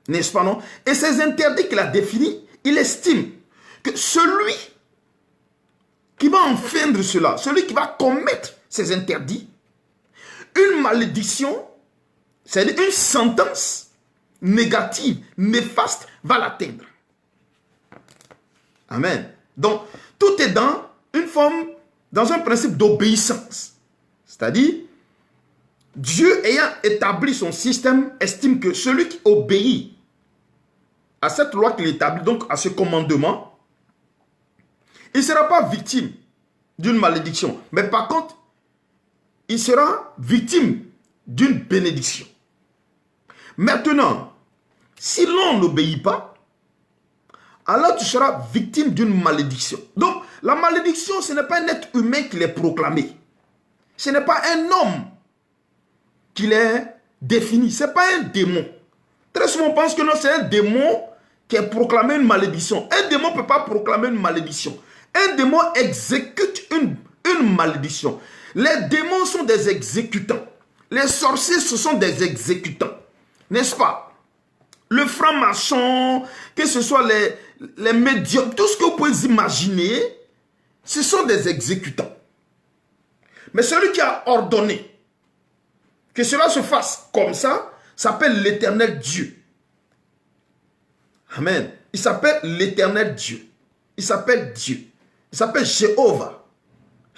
N'est-ce pas, non? Et ces interdits qu'il a définis, il estime que celui qui va enfreindre cela, celui qui va commettre ces interdits, une malédiction, c'est-à-dire une sentence négative, néfaste, va l'atteindre. Amen. Donc, tout est dans une forme, dans un principe d'obéissance. C'est-à-dire, Dieu ayant établi son système, estime que celui qui obéit à cette loi qu'il établit, donc à ce commandement, il ne sera pas victime d'une malédiction. Mais par contre, il sera victime d'une bénédiction. Maintenant, si l'on n'obéit pas, alors tu seras victime d'une malédiction. Donc, la malédiction, ce n'est pas un être humain qui l'est proclamé. Ce n'est pas un homme qui l'est défini. Ce n'est pas un démon. Très souvent, on pense que non, c'est un démon qui a proclamé une malédiction. Un démon ne peut pas proclamer une malédiction. Un démon exécute une malédiction. Les démons sont des exécutants. Les sorciers, ce sont des exécutants. N'est-ce pas? Le franc-maçon, que ce soit les médiums, tout ce que vous pouvez imaginer, ce sont des exécutants. Mais celui qui a ordonné que cela se fasse comme ça, s'appelle l'Éternel Dieu. Amen. Il s'appelle l'Éternel Dieu. Il s'appelle Dieu. Il s'appelle Jéhovah.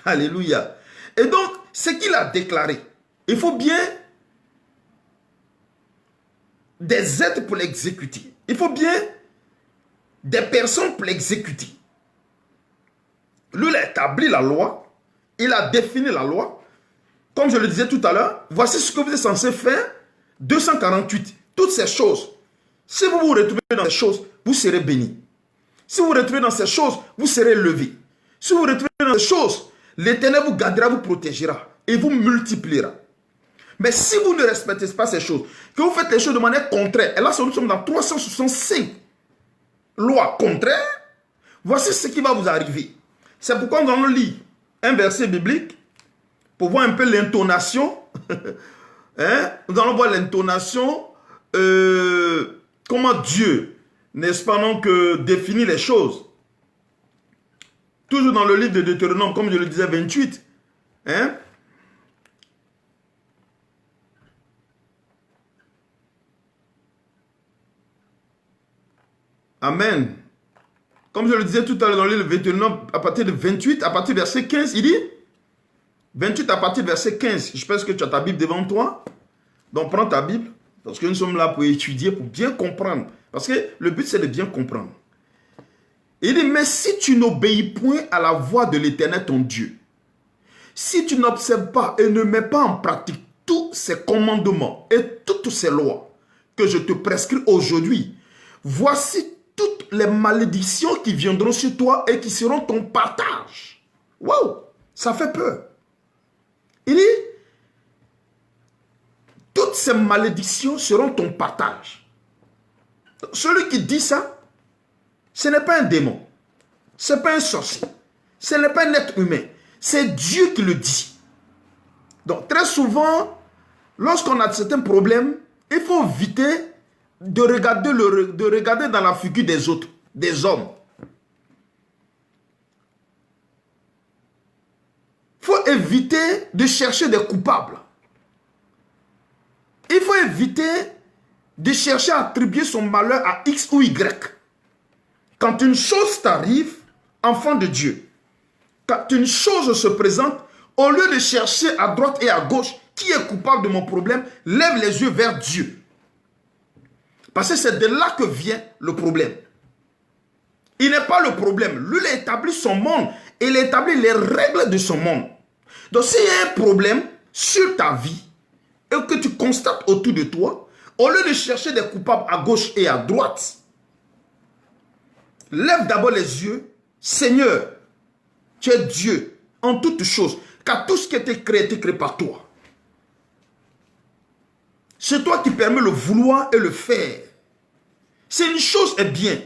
Alléluia. Et donc, ce qu'il a déclaré, il faut bien des êtres pour l'exécuter. Il faut bien des personnes pour l'exécuter. Lui, il a établi la loi. Il a défini la loi. Comme je le disais tout à l'heure, voici ce que vous êtes censé faire. 248. Toutes ces choses. Si vous vous retrouvez dans ces choses, vous serez bénis. Si vous vous retrouvez dans ces choses, vous serez levés. Si vous vous retrouvez dans ces choses, l'Éternel vous gardera, vous protégera et vous multipliera. Mais si vous ne respectez pas ces choses, que vous faites les choses de manière contraire, et là nous sommes dans 365 lois contraires, Voici ce qui va vous arriver. C'est pourquoi nous allons lire un verset biblique pour voir un peu l'intonation. Hein? Nous allons voir l'intonation, comment Dieu, n'est-ce pas, donc, définit les choses. Toujours dans le livre de Deutéronome, comme je le disais, 28. Hein? Amen. Comme je le disais tout à l'heure dans le livre de Deutéronome, à partir de 28, à partir du verset 15, il dit 28 à partir du verset 15. Je pense que tu as ta Bible devant toi. Donc prends ta Bible, parce que nous sommes là pour étudier, pour bien comprendre. Parce que le but c'est de bien comprendre. Il dit, mais si tu n'obéis point à la voix de l'Éternel ton Dieu, si tu n'observes pas et ne mets pas en pratique tous ses commandements et toutes ses lois que je te prescris aujourd'hui, voici toutes les malédictions qui viendront sur toi et qui seront ton partage. Waouh, ça fait peur. Il dit, toutes ces malédictions seront ton partage. Celui qui dit ça, ce n'est pas un démon, ce n'est pas un sorcier, ce n'est pas un être humain, c'est Dieu qui le dit. Donc très souvent, lorsqu'on a certains problèmes, il faut éviter de regarder dans la figure des autres, des hommes. Il faut éviter de chercher des coupables. Il faut éviter de chercher à attribuer son malheur à X ou Y. Quand une chose t'arrive, enfant de Dieu, quand une chose se présente, au lieu de chercher à droite et à gauche qui est coupable de mon problème, lève les yeux vers Dieu. Parce que c'est de là que vient le problème. Il n'est pas le problème. Lui, il a établi son monde. Il a établi les règles de son monde. Donc, s'il y a un problème sur ta vie et que tu constates autour de toi, au lieu de chercher des coupables à gauche et à droite, lève d'abord les yeux. Seigneur, tu es Dieu en toutes choses. Car tout ce qui a été créé par toi. C'est toi qui permets le vouloir et le faire. Si une chose est bien,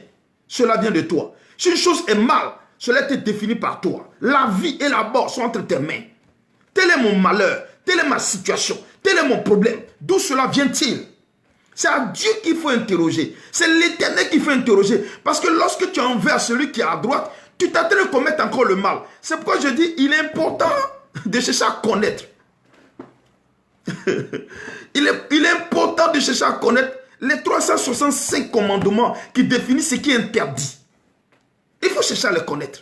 cela vient de toi. Si une chose est mal, cela a été défini par toi. La vie et la mort sont entre tes mains. Tel est mon malheur, telle est ma situation, tel est mon problème. D'où cela vient-il? C'est à Dieu qu'il faut interroger. C'est l'Éternel qu'il faut interroger. Parce que lorsque tu es envers celui qui est à droite, tu t'attends de commettre encore le mal. C'est pourquoi je dis, il est important de chercher à connaître. il est important de chercher à connaître les 365 commandements qui définissent ce qui est interdit. Il faut chercher à les connaître.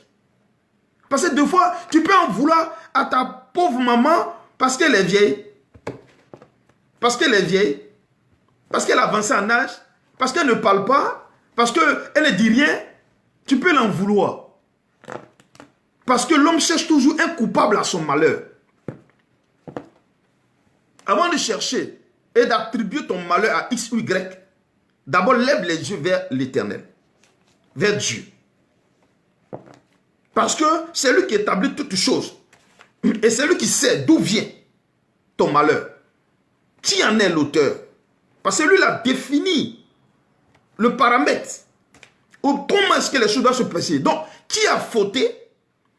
Parce que des fois, tu peux en vouloir à ta pauvre maman parce qu'elle est vieille. Parce qu'elle est vieille. Parce qu'elle a avancé en âge. Parce qu'elle ne parle pas. Parce qu'elle ne dit rien. Tu peux l'en vouloir. Parce que l'homme cherche toujours un coupable à son malheur. Avant de chercher et d'attribuer ton malheur à X ou Y, d'abord lève les yeux vers l'Éternel, vers Dieu. Parce que c'est lui qui établit toutes choses. Et c'est lui qui sait d'où vient ton malheur. Qui en est l'auteur? Parce que lui, il a défini le paramètre. Ou comment est-ce que les choses doivent se passer. Donc, qui a fauté?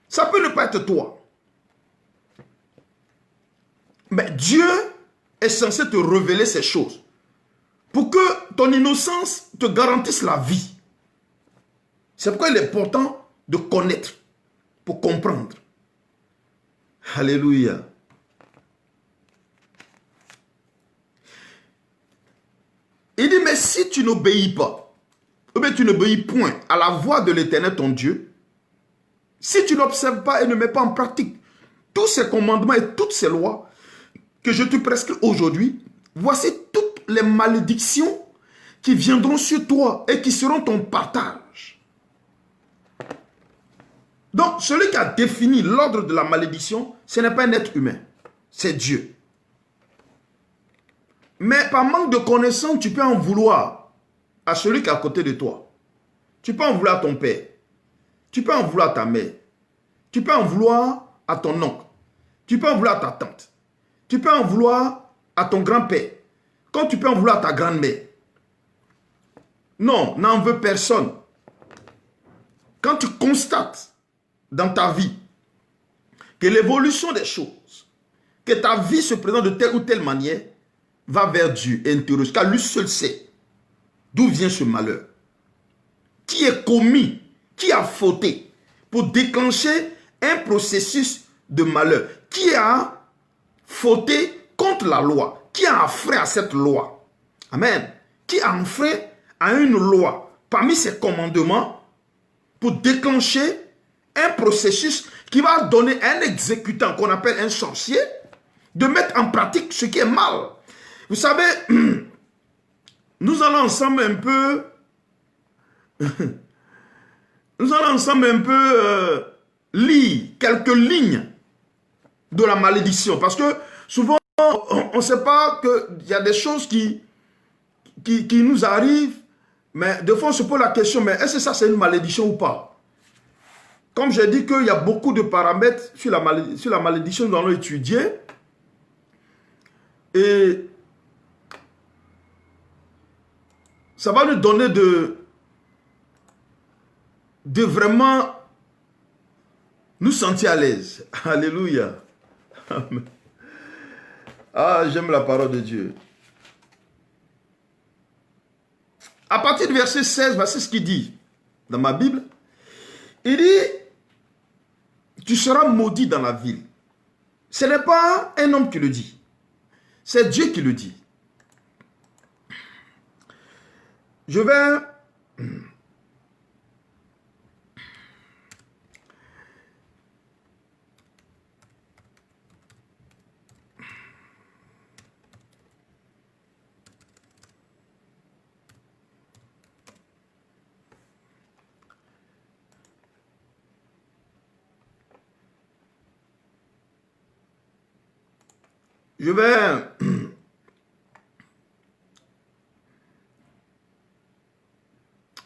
Ça peut ne pas être toi. Mais Dieu est censé te révéler ces choses pour que ton innocence te garantisse la vie. C'est pourquoi il est important de connaître pour comprendre. Alléluia. Il dit, mais si tu n'obéis pas, ou bien tu n'obéis point à la voix de l'Éternel ton Dieu, si tu n'observes pas et ne mets pas en pratique tous ces commandements et toutes ces lois que je te prescris aujourd'hui, voici toutes les malédictions qui viendront sur toi et qui seront ton partage. Donc, celui qui a défini l'ordre de la malédiction, ce n'est pas un être humain, c'est Dieu. Mais par manque de connaissance, tu peux en vouloir à celui qui est à côté de toi. Tu peux en vouloir à ton père. Tu peux en vouloir à ta mère. Tu peux en vouloir à ton oncle. Tu peux en vouloir à ta tante. Tu peux en vouloir à ton grand-père. Comme tu peux en vouloir à ta grand-mère. Non, n'en veux personne. quand tu constates dans ta vie que l'évolution des choses, que ta vie se présente de telle ou telle manière, va vers Dieu et interroge, car lui seul sait d'où vient ce malheur. Qui est commis, qui a fauté pour déclencher un processus de malheur. Qui a fauté contre la loi, qui a enfreint à cette loi. Amen. Qui a enfreint à une loi parmi ses commandements pour déclencher un processus qui va donner à un exécutant qu'on appelle un sorcier de mettre en pratique ce qui est mal. Vous savez, nous allons ensemble un peu lire quelques lignes de la malédiction. Parce que souvent, on ne sait pas qu'il y a des choses qui nous arrivent, mais des fois on se pose la question, mais est-ce que ça c'est une malédiction ou pas? Comme j'ai dit qu'il y a beaucoup de paramètres sur la malédiction, nous allons étudier. Et ça va nous donner de vraiment nous sentir à l'aise. Alléluia. Amen. Ah, j'aime la parole de Dieu. À partir du verset 16, voici ce qu'il dit dans ma Bible. Il dit, tu seras maudit dans la ville. Ce n'est pas un homme qui le dit. C'est Dieu qui le dit. Je vais...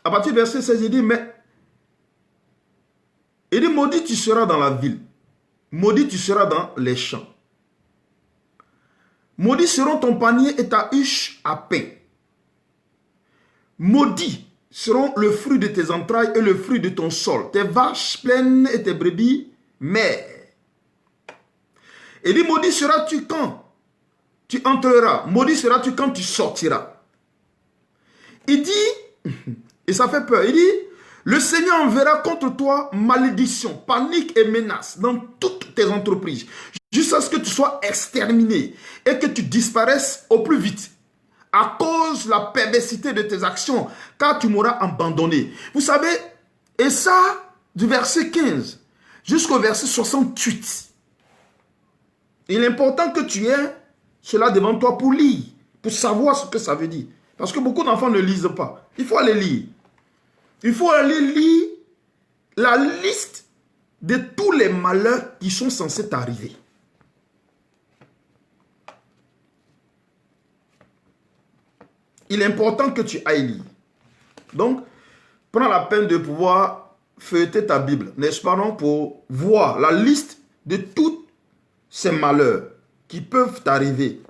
À partir du verset 16, il dit, maudit tu seras dans la ville, maudit tu seras dans les champs. Maudits seront ton panier et ta huche à pain. Maudits seront le fruit de tes entrailles et le fruit de ton sol, tes vaches pleines et tes brebis mères. Il dit, maudit seras-tu quand tu entreras, maudit seras-tu quand tu sortiras. Il dit, et ça fait peur, il dit, le Seigneur enverra contre toi malédiction, panique et menace dans toutes tes entreprises, jusqu'à ce que tu sois exterminé et que tu disparaisses au plus vite, à cause de la perversité de tes actions, car tu m'auras abandonné. Vous savez, et ça, du verset 15 jusqu'au verset 68, il est important que tu aies cela devant toi pour lire, pour savoir ce que ça veut dire. Parce que beaucoup d'enfants ne lisent pas. Il faut aller lire. Il faut aller lire la liste de tous les malheurs qui sont censés t'arriver. Il est important que tu ailles lire. Donc, prends la peine de pouvoir feuilleter ta Bible, n'est-ce pas, non, pour voir la liste de tous ces malheurs qui peuvent t'arriver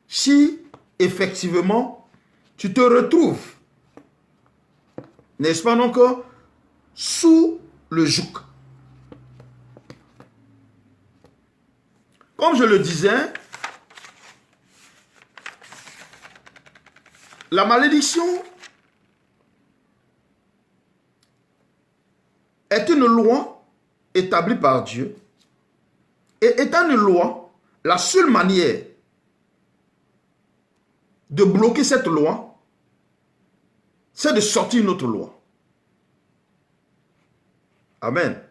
si effectivement tu te retrouves, n'est-ce pas, donc, sous le joug. Comme je le disais, la malédiction est une loi établie par Dieu. Et étant une loi, la seule manière de bloquer cette loi, c'est de sortir une autre loi. Amen.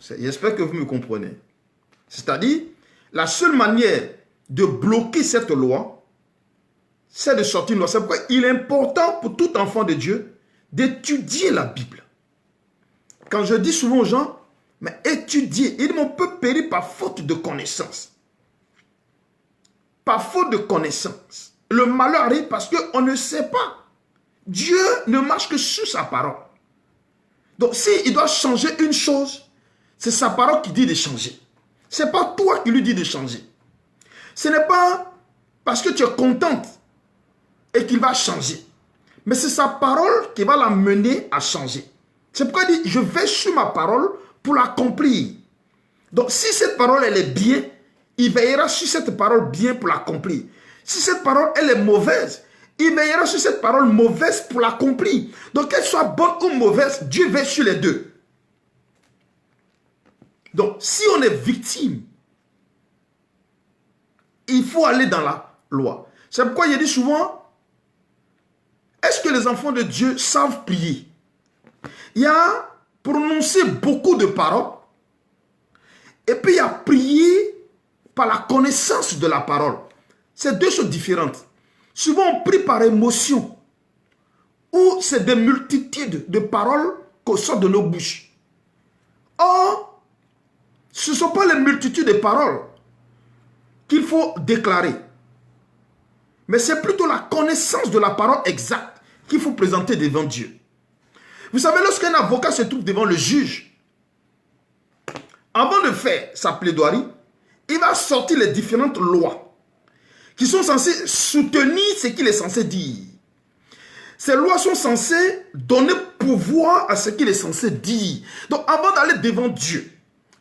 J'espère que vous me comprenez. C'est-à-dire, la seule manière de bloquer cette loi, c'est de sortir une loi. C'est pourquoi il est important pour tout enfant de Dieu d'étudier la Bible. Quand je dis souvent aux gens, mais étudier, on peut périr par faute de connaissance. Par faute de connaissance. Le malheur arrive parce qu'on ne sait pas. Dieu ne marche que sur sa parole. Donc, s'il doit changer une chose, c'est sa parole qui dit de changer. Ce n'est pas toi qui lui dis de changer. Ce n'est pas parce que tu es contente et qu'il va changer. Mais c'est sa parole qui va l'amener à changer. C'est pourquoi il dit, je vais sur ma parole pour l'accomplir. Donc, si cette parole, elle est bien, il veillera sur cette parole bien pour l'accomplir. Si cette parole, elle est mauvaise, il veillera sur cette parole mauvaise pour l'accomplir. Donc, qu'elle soit bonne ou mauvaise, Dieu veille sur les deux. Donc, si on est victime, il faut aller dans la loi. C'est pourquoi il dit souvent, est-ce que les enfants de Dieu savent prier? Il y a prononcé beaucoup de paroles, et puis il y a prié par la connaissance de la parole. C'est deux choses différentes. Souvent on prie par émotion, ou c'est des multitudes de paroles qui sortent de nos bouches. Or, ce ne sont pas les multitudes de paroles qu'il faut déclarer, mais c'est plutôt la connaissance de la parole exacte qu'il faut présenter devant Dieu. Vous savez, lorsqu'un avocat se trouve devant le juge, avant de faire sa plaidoirie, il va sortir les différentes lois qui sont censées soutenir ce qu'il est censé dire. Ces lois sont censées donner pouvoir à ce qu'il est censé dire. Donc avant d'aller devant Dieu,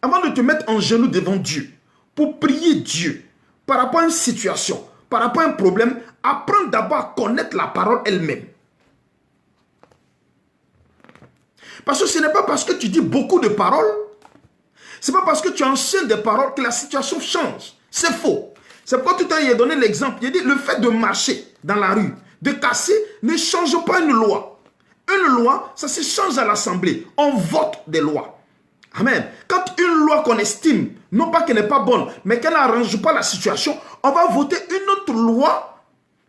avant de te mettre en genoux devant Dieu, pour prier Dieu par rapport à une situation, par rapport à un problème, apprends d'abord à connaître la parole elle-même. Parce que ce n'est pas parce que tu dis beaucoup de paroles, ce n'est pas parce que tu enchaînes des paroles que la situation change. C'est faux. C'est pourquoi tout à l'heure il a donné l'exemple. Il a dit le fait de marcher dans la rue, de casser, ne change pas une loi. Une loi, ça se change à l'Assemblée. On vote des lois. Amen. Quand une loi qu'on estime, non pas qu'elle n'est pas bonne, mais qu'elle n'arrange pas la situation, on va voter une autre loi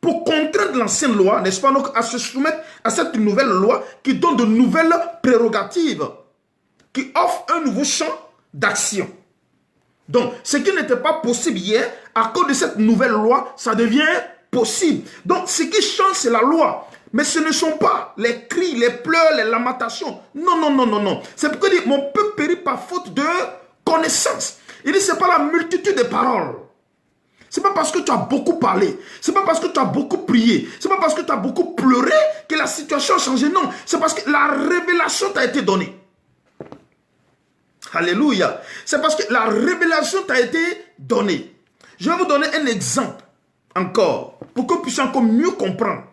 pour contraindre l'ancienne loi, n'est-ce pas, donc à se soumettre à cette nouvelle loi qui donne de nouvelles prérogatives, qui offre un nouveau champ d'action. Donc, ce qui n'était pas possible hier, à cause de cette nouvelle loi, ça devient possible. Donc, ce qui change, c'est la loi. Mais ce ne sont pas les cris, les pleurs, les lamentations. Non, non, non, non, non. C'est pourquoi il dit, mon peuple périt par faute de connaissance. Il dit, ce n'est pas la multitude de paroles. Ce n'est pas parce que tu as beaucoup parlé. Ce n'est pas parce que tu as beaucoup prié. Ce n'est pas parce que tu as beaucoup pleuré que la situation a changé. Non, c'est parce que la révélation t'a été donnée. Alléluia. C'est parce que la révélation t'a été donnée. Je vais vous donner un exemple encore pour que vous puissiez encore mieux comprendre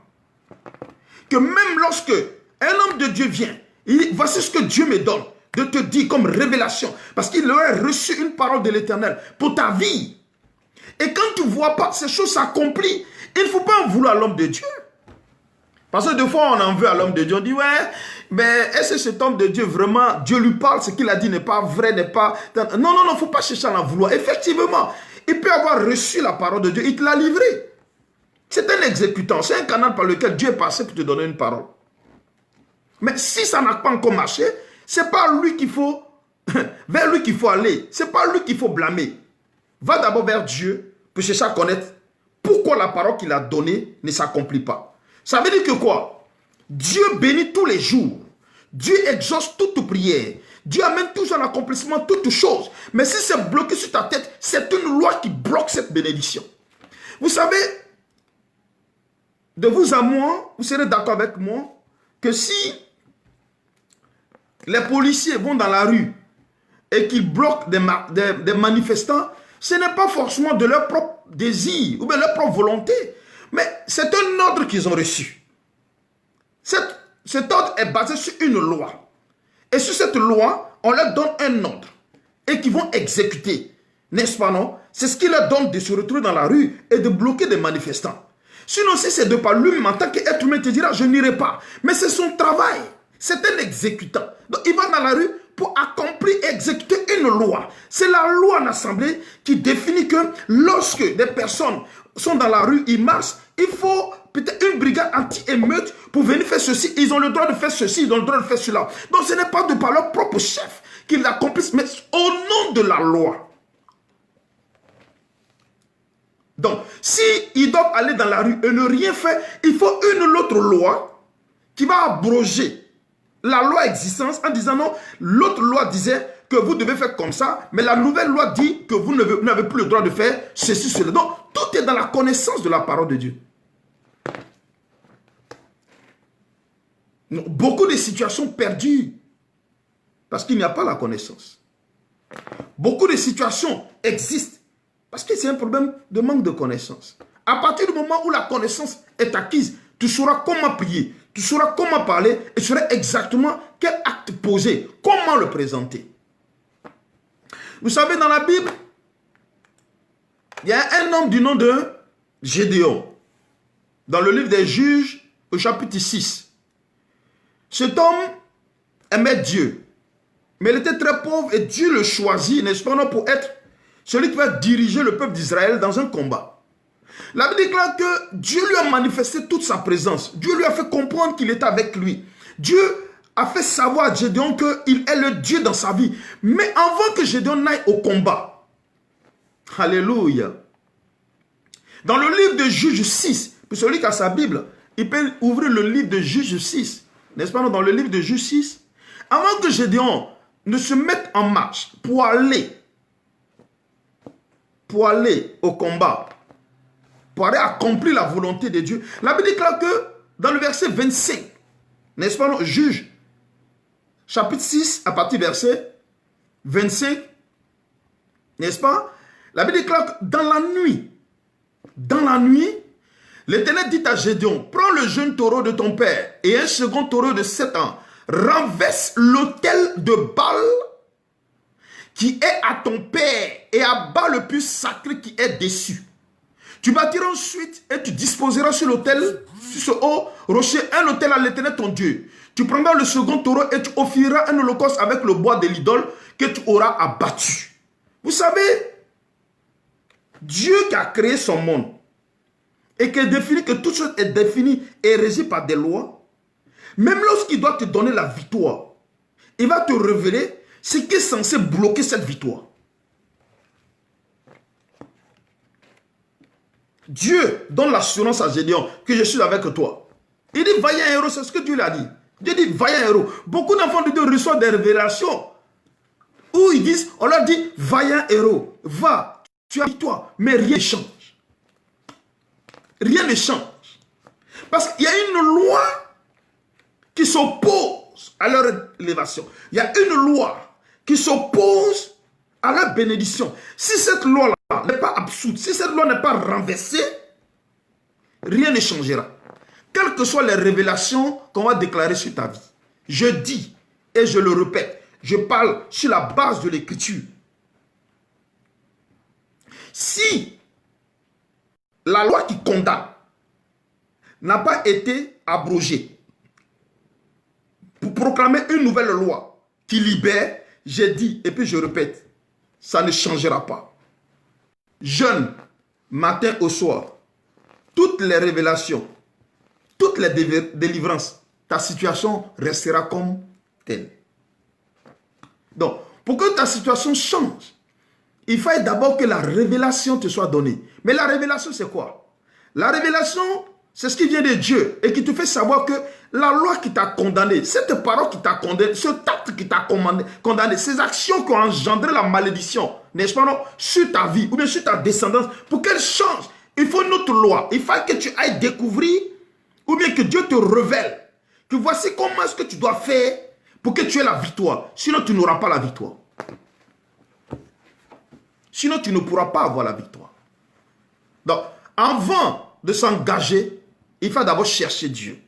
que même lorsque un homme de Dieu vient, il dit, voici ce que Dieu me donne de te dire comme révélation. Parce qu'il aurait reçu une parole de l'Éternel pour ta vie. Et quand tu ne vois pas ces choses s'accomplir, il ne faut pas en vouloir à l'homme de Dieu. Parce que des fois, on en veut à l'homme de Dieu. On dit, ouais, mais est-ce que cet homme de Dieu, vraiment, Dieu lui parle, ce qu'il a dit n'est pas vrai, n'est pas... Non, non, non, il ne faut pas chercher à en vouloir. Effectivement, il peut avoir reçu la parole de Dieu, il te l'a livrée. C'est un exécutant, c'est un canal par lequel Dieu est passé pour te donner une parole. Mais si ça n'a pas encore marché, ce n'est pas lui qu'il faut, vers lui qu'il faut aller. Ce n'est pas lui qu'il faut blâmer. Va d'abord vers Dieu pour chercher à connaître pourquoi la parole qu'il a donnée ne s'accomplit pas. Ça veut dire que quoi? Dieu bénit tous les jours. Dieu exauce toute prière. Dieu amène toujours à l'accomplissement toutes choses. Mais si c'est bloqué sur ta tête, c'est une loi qui bloque cette bénédiction. Vous savez, de vous à moi, vous serez d'accord avec moi, que si les policiers vont dans la rue et qu'ils bloquent des manifestants, ce n'est pas forcément de leur propre désir ou de leur propre volonté, mais c'est un ordre qu'ils ont reçu. Cet ordre est basé sur une loi. Et sur cette loi, on leur donne un ordre et qu'ils vont exécuter. N'est-ce pas, non? C'est ce qui leur donne de se retrouver dans la rue et de bloquer des manifestants. Sinon, si c'est de par lui-même, en tant qu'être humain, te dira, je n'irai pas. Mais c'est son travail. C'est un exécutant. Donc, il va dans la rue pour accomplir et exécuter une loi. C'est la loi en assemblée qui définit que lorsque des personnes sont dans la rue, ils marchent, il faut peut-être une brigade anti-émeute pour venir faire ceci. Ils ont le droit de faire ceci, ils ont le droit de faire cela. Donc ce n'est pas de par leur propre chef qu'ils l'accomplissent, mais au nom de la loi. Donc, s'ils doivent aller dans la rue et ne rien faire, il faut une autre loi qui va abroger la loi existence en disant non, l'autre loi disait que vous devez faire comme ça, mais la nouvelle loi dit que vous n'avez plus le droit de faire ceci, cela. Donc, tout est dans la connaissance de la parole de Dieu. Beaucoup de situations perdues parce qu'il n'y a pas la connaissance. Beaucoup de situations existent parce que c'est un problème de manque de connaissance. À partir du moment où la connaissance est acquise, tu sauras comment prier, tu sauras comment parler et tu sauras exactement quel acte poser, comment le présenter. Vous savez, dans la Bible, il y a un homme du nom de Gédéon. Dans le livre des Juges, au chapitre 6. Cet homme aimait Dieu. Mais il était très pauvre et Dieu le choisit, n'est-ce pas, non, pour être celui qui va diriger le peuple d'Israël dans un combat. La Bible déclare que Dieu lui a manifesté toute sa présence. Dieu lui a fait comprendre qu'il était avec lui. Dieu a fait savoir à Gédéon qu'il est le Dieu dans sa vie. Mais avant que Gédéon n'aille au combat, alléluia, dans le livre de Juges 6, pour celui qui a sa Bible, il peut ouvrir le livre de Juges 6, n'est-ce pas, dans le livre de Juges 6, avant que Gédéon ne se mette en marche pour aller au combat, pour aller accomplir la volonté de Dieu. La Bible déclare que dans le verset 25, n'est-ce pas, Juge, chapitre 6, à partir du verset 25, n'est-ce pas, la Bible déclare que dans la nuit, l'Éternel dit à Gédéon, prends le jeune taureau de ton père et un second taureau de 7 ans, renverse l'autel de Baal qui est à ton père et abat le puits sacré qui est dessus. Tu bâtiras ensuite et tu disposeras sur l'autel, sur ce haut rocher, un autel à l'Éternel ton Dieu. Tu prendras le second taureau et tu offriras un holocauste avec le bois de l'idole que tu auras abattu. Vous savez, Dieu qui a créé son monde et qui définit que toute chose est définie et régie par des lois, même lorsqu'il doit te donner la victoire, il va te révéler ce qui est censé bloquer cette victoire. Dieu donne l'assurance à Gédéon que je suis avec toi. Il dit vaillant héros, c'est ce que Dieu lui a dit. Dieu dit vaillant héros. Beaucoup d'enfants de Dieu reçoivent des révélations où ils disent, on leur dit vaillant héros, va, tu as victoire, mais rien ne change. Rien ne change. Parce qu'il y a une loi qui s'oppose à leur élévation. Il y a une loi qui s'oppose à leur bénédiction. Si cette loi-là n'est pas absoute, si cette loi n'est pas renversée, rien ne changera. Quelles que soient les révélations qu'on va déclarer sur ta vie. Je dis, et je le répète, je parle sur la base de l'écriture. Si la loi qui condamne n'a pas été abrogée pour proclamer une nouvelle loi qui libère, j'ai dit, et puis je répète, ça ne changera pas. Jeûne, matin au soir, toutes les révélations, toutes les délivrances, ta situation restera comme telle. Donc, pour que ta situation change, il faut d'abord que la révélation te soit donnée. Mais la révélation, c'est quoi? La révélation, c'est ce qui vient de Dieu et qui te fait savoir que la loi qui t'a condamné, cette parole qui t'a condamné, ce acte qui t'a condamné, ces actions qui ont engendré la malédiction, n'est-ce pas, non, sur ta vie ou bien sur ta descendance, pour qu'elle change, il faut une autre loi. Il faut que tu ailles découvrir ou bien que Dieu te révèle que voici comment est-ce que tu dois faire pour que tu aies la victoire. Sinon, tu n'auras pas la victoire. Sinon, tu ne pourras pas avoir la victoire. Donc, avant de s'engager, il faut d'abord chercher Dieu.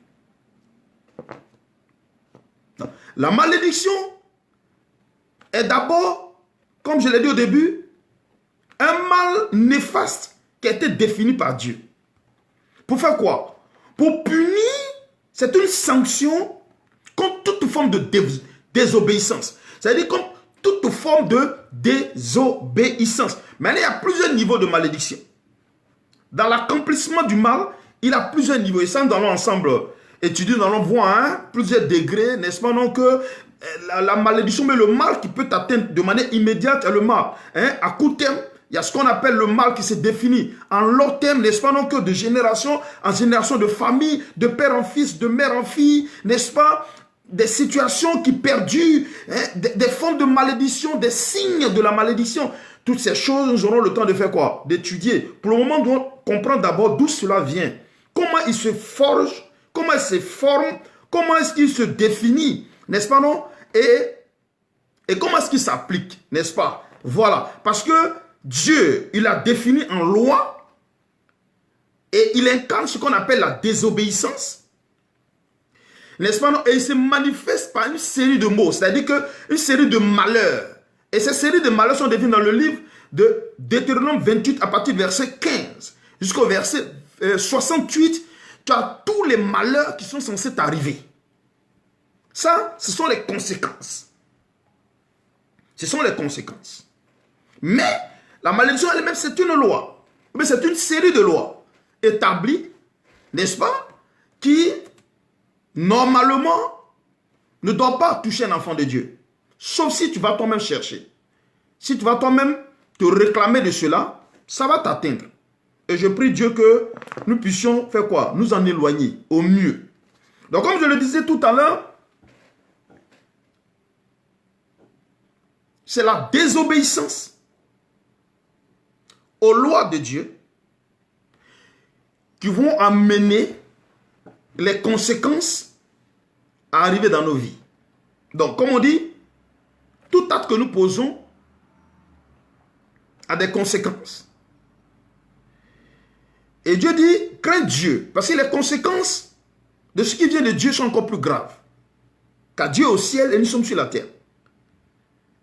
Donc, la malédiction est d'abord, comme je l'ai dit au début, un mal néfaste qui a été défini par Dieu. Pour faire quoi? Pour punir, c'est une sanction contre toute forme de désobéissance. C'est-à-dire comme toute forme de désobéissance. Mais il y a plusieurs niveaux de malédiction. Dans l'accomplissement du mal, il y a plusieurs niveaux. Et ça, nous allons ensemble étudier, nous allons voir plusieurs degrés, n'est-ce pas, non, que la malédiction, mais le mal qui peut t'atteindre de manière immédiate est le mal. À court terme, il y a ce qu'on appelle le mal qui se définit en long terme, n'est-ce pas, non, que de génération en génération, de famille, de père en fils, de mère en fille, n'est-ce pas, des situations qui perdurent, des formes de malédiction, des signes de la malédiction. Toutes ces choses, nous aurons le temps de faire quoi? D'étudier. Pour le moment, nous devons comprendre d'abord d'où cela vient. Comment il se forge, comment il se forme, comment est-ce qu'il se définit, n'est-ce pas, non? Et Et comment est-ce qu'il s'applique, n'est-ce pas? Voilà. Parce que Dieu, il a défini en loi et il incarne ce qu'on appelle la désobéissance. N'est-ce pas? Et il se manifeste par une série de mots, c'est-à-dire qu'une série de malheurs. Et ces séries de malheurs sont définies dans le livre de Deutéronome 28 à partir du verset 15 jusqu'au verset 68. Tu as tous les malheurs qui sont censés t'arriver. Ça, ce sont les conséquences. Ce sont les conséquences. Mais la malédiction elle-même, c'est une loi. Mais c'est une série de lois établies, n'est-ce pas, qui, normalement, ne doivent pas toucher un enfant de Dieu. Sauf si tu vas toi-même chercher. Si tu vas toi-même te réclamer de cela, ça va t'atteindre. Et je prie Dieu que nous puissions faire quoi? Nous en éloigner au mieux. Donc comme je le disais tout à l'heure, c'est la désobéissance aux lois de Dieu qui vont amener les conséquences à arriver dans nos vies. Donc, comme on dit, tout acte que nous posons a des conséquences. Et Dieu dit, crains Dieu, parce que les conséquences de ce qui vient de Dieu sont encore plus graves. Car Dieu est au ciel et nous sommes sur la terre.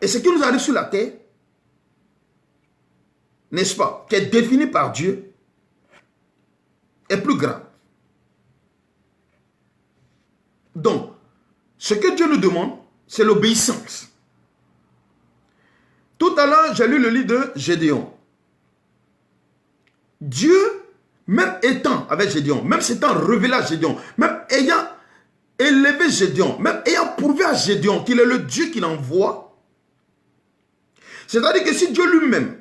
Et ce qui nous arrive sur la terre, n'est-ce pas, qui est défini par Dieu, est plus grave. Donc, ce que Dieu nous demande, c'est l'obéissance. Tout à l'heure, j'ai lu le livre de Gédéon. Dieu, même étant avec Gédéon, même s'étant révélé à Gédéon, même ayant élevé Gédéon, même ayant prouvé à Gédéon qu'il est le Dieu qu'il envoie, c'est-à-dire que si Dieu lui-même,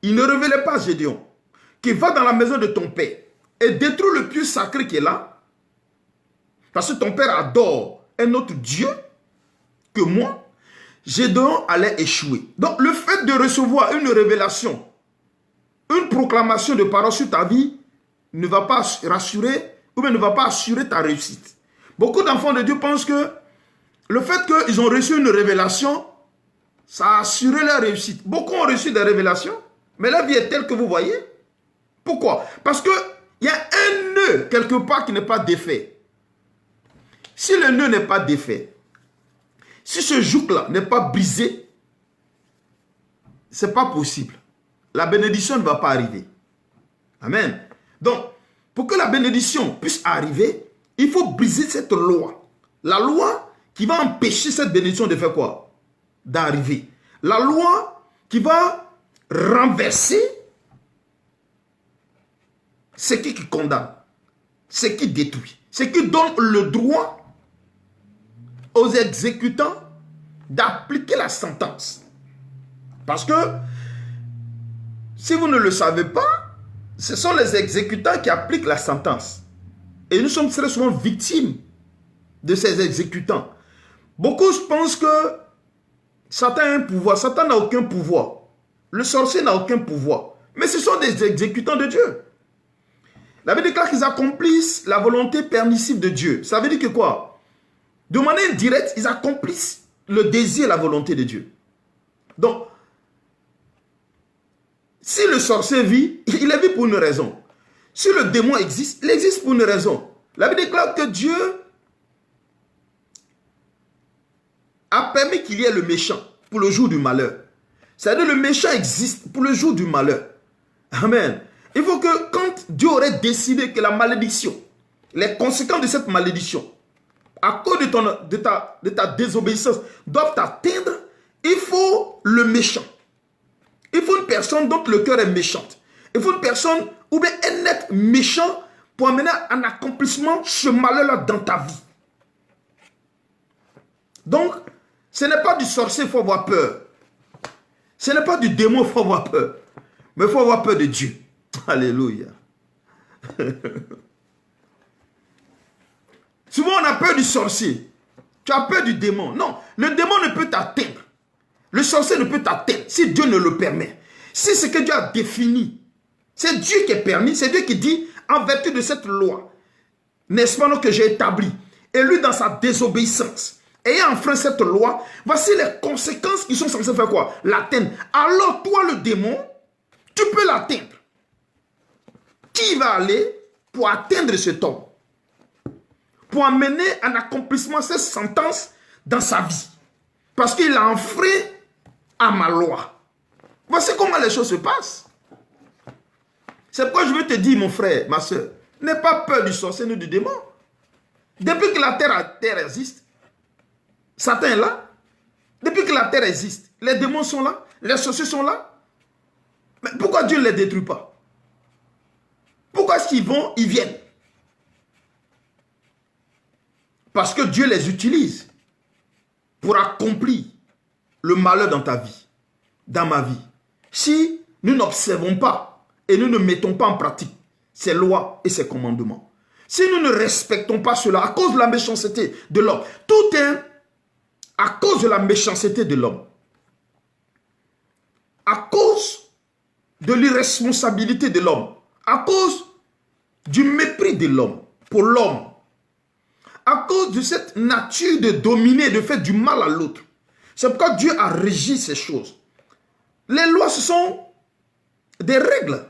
il ne révélait pas à Gédéon, qu'il va dans la maison de ton père et détruit le plus sacré qui est là, parce que ton père adore un autre Dieu que moi, Gédéon allait échouer. Donc le fait de recevoir une révélation, une proclamation de parole sur ta vie, ne va pas rassurer ou bien ne va pas assurer ta réussite. Beaucoup d'enfants de Dieu pensent que le fait qu'ils ont reçu une révélation, ça a assuré leur réussite. Beaucoup ont reçu des révélations, mais la vie est telle que vous voyez. Pourquoi? Parce qu'il y a un nœud quelque part qui n'est pas défait. Si le nœud n'est pas défait, si ce joug-là n'est pas brisé, ce n'est pas possible. La bénédiction ne va pas arriver. Amen. Donc, pour que la bénédiction puisse arriver, il faut briser cette loi. La loi qui va empêcher cette bénédiction de faire quoi? D'arriver. La loi qui va renverser ce qui condamne, ce qui détruit, ce qui donne le droit aux exécutants d'appliquer la sentence. Parce que si vous ne le savez pas, ce sont les exécutants qui appliquent la sentence. Et nous sommes très souvent victimes de ces exécutants. Beaucoup pensent que Satan a un pouvoir. Satan n'a aucun pouvoir. Le sorcier n'a aucun pouvoir. Mais ce sont des exécutants de Dieu. La Bible déclare qu'ils accomplissent la volonté permissive de Dieu. Ça veut dire que quoi? De manière directe, ils accomplissent le désir et la volonté de Dieu. Donc, si le sorcier vit, il est vit pour une raison. Si le démon existe, il existe pour une raison. La Bible déclare que Dieu a permis qu'il y ait le méchant pour le jour du malheur. C'est-à-dire le méchant existe pour le jour du malheur. Amen. Il faut que quand Dieu aurait décidé que la malédiction, les conséquences de cette malédiction, à cause de ta désobéissance, doivent t'atteindre, il faut le méchant. Il faut une personne dont le cœur est méchante. Il faut une personne ou bien un être méchant pour amener un accomplissement ce malheur-là dans ta vie. Donc, ce n'est pas du sorcier, il faut avoir peur. Ce n'est pas du démon, il faut avoir peur. Mais il faut avoir peur de Dieu. Alléluia. Souvent, on a peur du sorcier. Tu as peur du démon. Non, le démon ne peut t'atteindre. Le sorcier ne peut t'atteindre si Dieu ne le permet. Si ce que Dieu a défini, c'est Dieu qui est permis, c'est Dieu qui dit, en vertu de cette loi, n'est-ce pas que j'ai établi, et lui dans sa désobéissance, ayant enfreint cette loi, voici les conséquences qui sont censées faire quoi? L'atteindre. Alors toi, le démon, tu peux l'atteindre. Qui va aller pour atteindre cet homme? Pour amener un accomplissement cette sentence dans sa vie. Parce qu'il a enfreint à ma loi. Voici comment les choses se passent. C'est pourquoi je veux te dire, mon frère, ma soeur, n'aie pas peur du sorcier ni du démon. Depuis que la terre existe, Satan est là. Depuis que la terre existe, les démons sont là, les sorciers sont là. Mais pourquoi Dieu ne les détruit pas? Pourquoi est-ce qu'ils vont, ils viennent? Parce que Dieu les utilise pour accomplir le malheur dans ta vie, dans ma vie. Si nous n'observons pas et nous ne mettons pas en pratique ces lois et ces commandements, si nous ne respectons pas cela à cause de la méchanceté de l'homme, tout est à cause de la méchanceté de l'homme, à cause de l'irresponsabilité de l'homme, à cause du mépris de l'homme pour l'homme, à cause de cette nature de dominer, de faire du mal à l'autre. C'est pourquoi Dieu a régi ces choses. Les lois, ce sont des règles.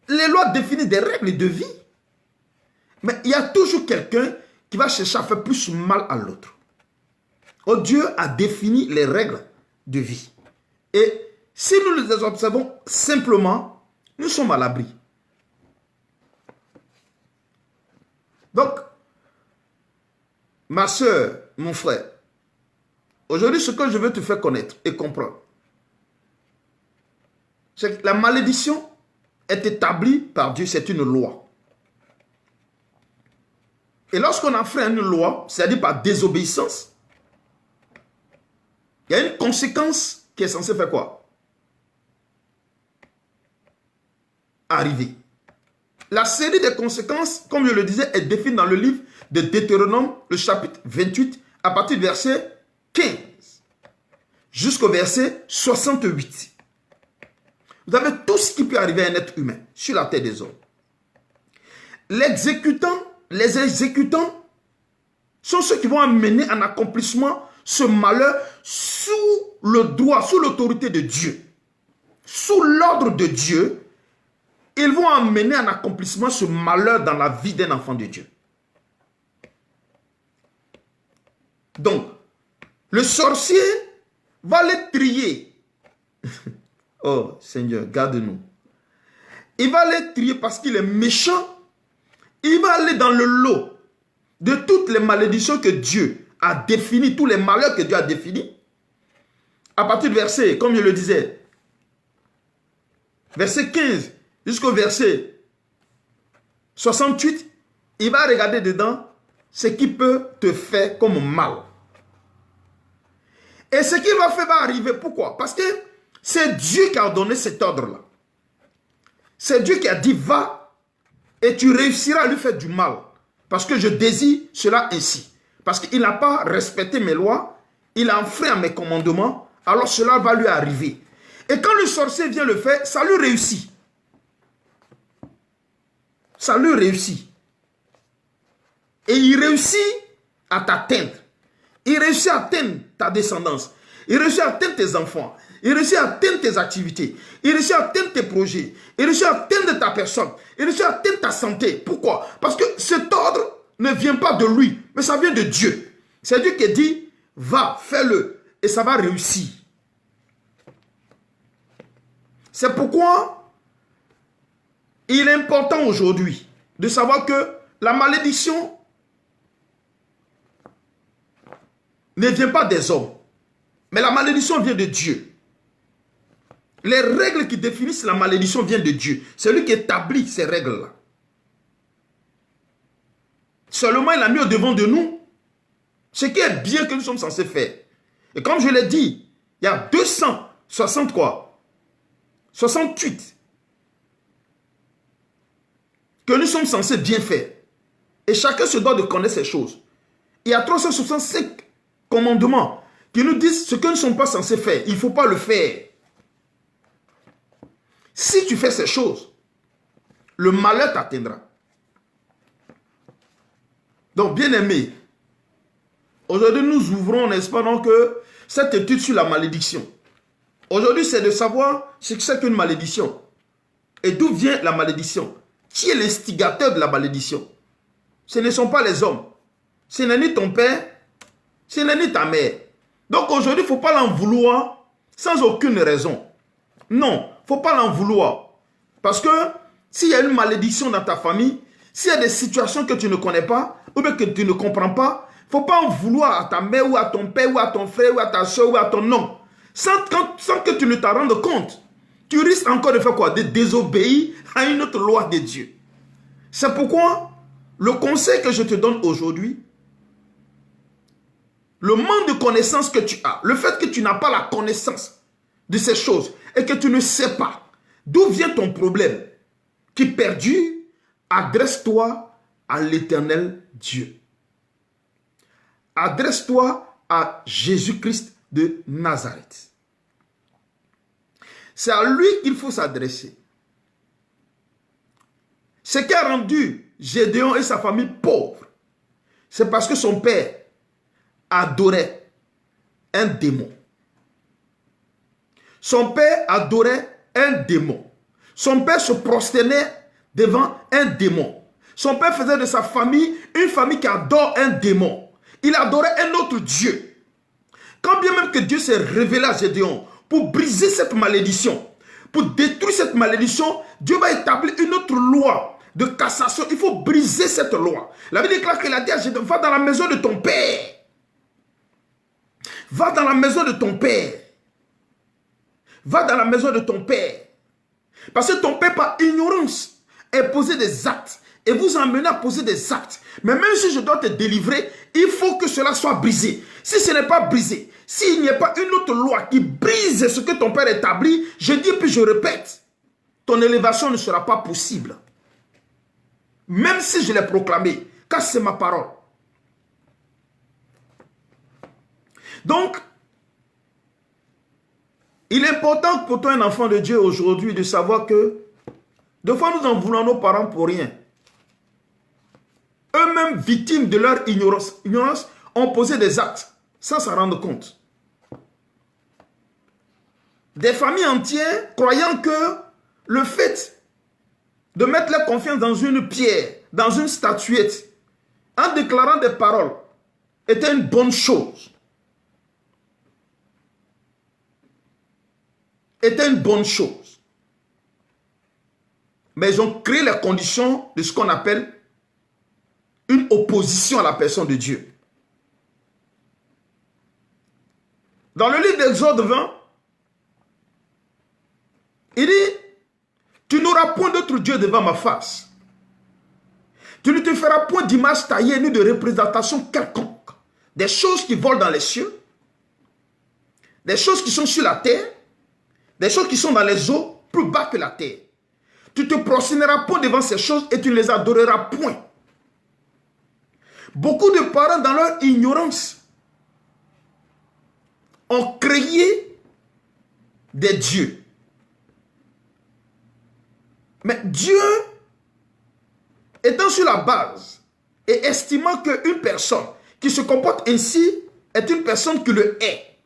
Les lois définissent des règles de vie. Mais il y a toujours quelqu'un qui va chercher à faire plus mal à l'autre. Oh, Dieu a défini les règles de vie. Et si nous les observons simplement, nous sommes à l'abri. Donc, ma soeur, mon frère, aujourd'hui, ce que je veux te faire connaître et comprendre, c'est que la malédiction est établie par Dieu, c'est une loi. Et lorsqu'on enfreint une loi, c'est-à-dire par désobéissance, il y a une conséquence qui est censée faire quoi? Arriver. La série des conséquences, comme je le disais, est définie dans le livre de Deutéronome, le chapitre 28, à partir du verset 15 jusqu'au verset 68. Vous avez tout ce qui peut arriver à un être humain sur la terre des hommes. Les exécutants sont ceux qui vont amener en accomplissement ce malheur sous le droit, sous l'autorité de Dieu. Sous l'ordre de Dieu, ils vont amener en accomplissement ce malheur dans la vie d'un enfant de Dieu. Donc, le sorcier va les trier. Oh Seigneur, garde-nous. Il va les trier parce qu'il est méchant. Il va aller dans le lot de toutes les malédictions que Dieu a définies, tous les malheurs que Dieu a définis. À partir du verset, comme je le disais, verset 15 jusqu'au verset 68, il va regarder dedans ce qui peut te faire comme mal. Et ce qu'il va faire va arriver. Pourquoi? Parce que c'est Dieu qui a donné cet ordre-là. C'est Dieu qui a dit va et tu réussiras à lui faire du mal. Parce que je désire cela ainsi. Parce qu'il n'a pas respecté mes lois, il a enfreint mes commandements, alors cela va lui arriver. Et quand le sorcier vient le faire, ça lui réussit. Ça lui réussit. Et il réussit à t'atteindre. Il réussit à atteindre ta descendance. Il réussit à atteindre tes enfants. Il réussit à atteindre tes activités. Il réussit à atteindre tes projets. Il réussit à atteindre ta personne. Il réussit à atteindre ta santé. Pourquoi? Parce que cet ordre ne vient pas de lui, mais ça vient de Dieu. C'est Dieu qui dit, va, fais-le, et ça va réussir. C'est pourquoi il est important aujourd'hui de savoir que la malédiction ne vient pas des hommes, mais la malédiction vient de Dieu. Les règles qui définissent la malédiction viennent de Dieu. C'est lui qui établit ces règles-là. Seulement, il a mis au devant de nous ce qui est bien que nous sommes censés faire. Et comme je l'ai dit, il y a 68 que nous sommes censés bien faire. Et chacun se doit de connaître ces choses. Il y a 365 commandements qui nous disent ce que nous ne sommes pas censés faire. Il ne faut pas le faire. Si tu fais ces choses, le malheur t'atteindra. Donc, bien aimé, Aujourd'hui, nous ouvrons, n'est-ce pas, donc, cette étude sur la malédiction. Aujourd'hui, c'est de savoir ce que c'est qu'une malédiction. Et d'où vient la malédiction? Qui est l'instigateur de la malédiction? Ce ne sont pas les hommes. Ce n'est ni ton père, ce n'est ni ta mère. Donc aujourd'hui, il ne faut pas l'en vouloir sans aucune raison. Non, il ne faut pas l'en vouloir. Parce que s'il y a une malédiction dans ta famille, s'il y a des situations que tu ne connais pas, ou bien que tu ne comprends pas, il ne faut pas en vouloir à ta mère, ou à ton père, ou à ton frère, ou à ta soeur, ou à ton homme. Sans que tu ne t'en rendes compte. Tu risques encore de faire quoi? De désobéir à une autre loi de Dieu. C'est pourquoi le conseil que je te donne aujourd'hui, le manque de connaissance que tu as, le fait que tu n'as pas la connaissance de ces choses et que tu ne sais pas d'où vient ton problème qui perdure, adresse-toi à l'Éternel Dieu. Adresse-toi à Jésus-Christ de Nazareth. C'est à lui qu'il faut s'adresser. Ce qui a rendu Gédéon et sa famille pauvres, c'est parce que son père adorait un démon. Son père adorait un démon. Son père se prosternait devant un démon. Son père faisait de sa famille une famille qui adore un démon. Il adorait un autre Dieu. Quand bien même que Dieu s'est révélé à Gédéon pour briser cette malédiction, pour détruire cette malédiction, Dieu va établir une autre loi de cassation. Il faut briser cette loi. La Bible déclare qu'il a dit à Gédéon, va dans la maison de ton père. Va dans la maison de ton père. Va dans la maison de ton père. Parce que ton père, par ignorance, a posé des actes. Et vous emmenez à poser des actes. Mais même si je dois te délivrer, il faut que cela soit brisé. Si ce n'est pas brisé, s'il n'y a pas une autre loi qui brise ce que ton père établit, je dis puis je répète, ton élévation ne sera pas possible. Même si je l'ai proclamé, car c'est ma parole. Donc, il est important pour toi, un enfant de Dieu aujourd'hui, de savoir que des fois nous en voulons nos parents pour rien. Eux-mêmes, victimes de leur ignorance, ont posé des actes sans s'en rendre compte. Des familles entières croyant que le fait de mettre leur confiance dans une pierre, dans une statuette, en déclarant des paroles, était une bonne chose. Était une bonne chose. Mais ils ont créé les conditions de ce qu'on appelle une opposition à la personne de Dieu. Dans le livre d'Exode 20, il dit, tu n'auras point d'autre Dieu devant ma face. Tu ne te feras point d'image taillée ni de représentation quelconque. Des choses qui volent dans les cieux, des choses qui sont sur la terre, des choses qui sont dans les eaux, plus bas que la terre. Tu te prosterneras point devant ces choses et tu ne les adoreras point. Beaucoup de parents, dans leur ignorance, ont créé des dieux. Mais Dieu, étant sur la base et estimant qu'une personne qui se comporte ainsi est une personne qui le hait.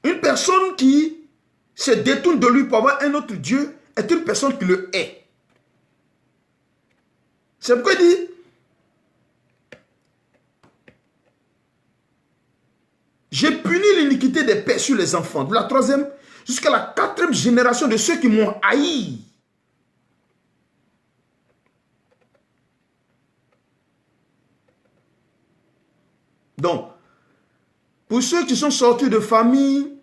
Une personne qui se détourne de lui pour avoir un autre Dieu est une personne qui le hait. C'est pourquoi il dit, j'ai puni l'iniquité des pères sur les enfants, de la 3e jusqu'à la 4e génération de ceux qui m'ont haï. Donc, pour ceux qui sont sortis de familles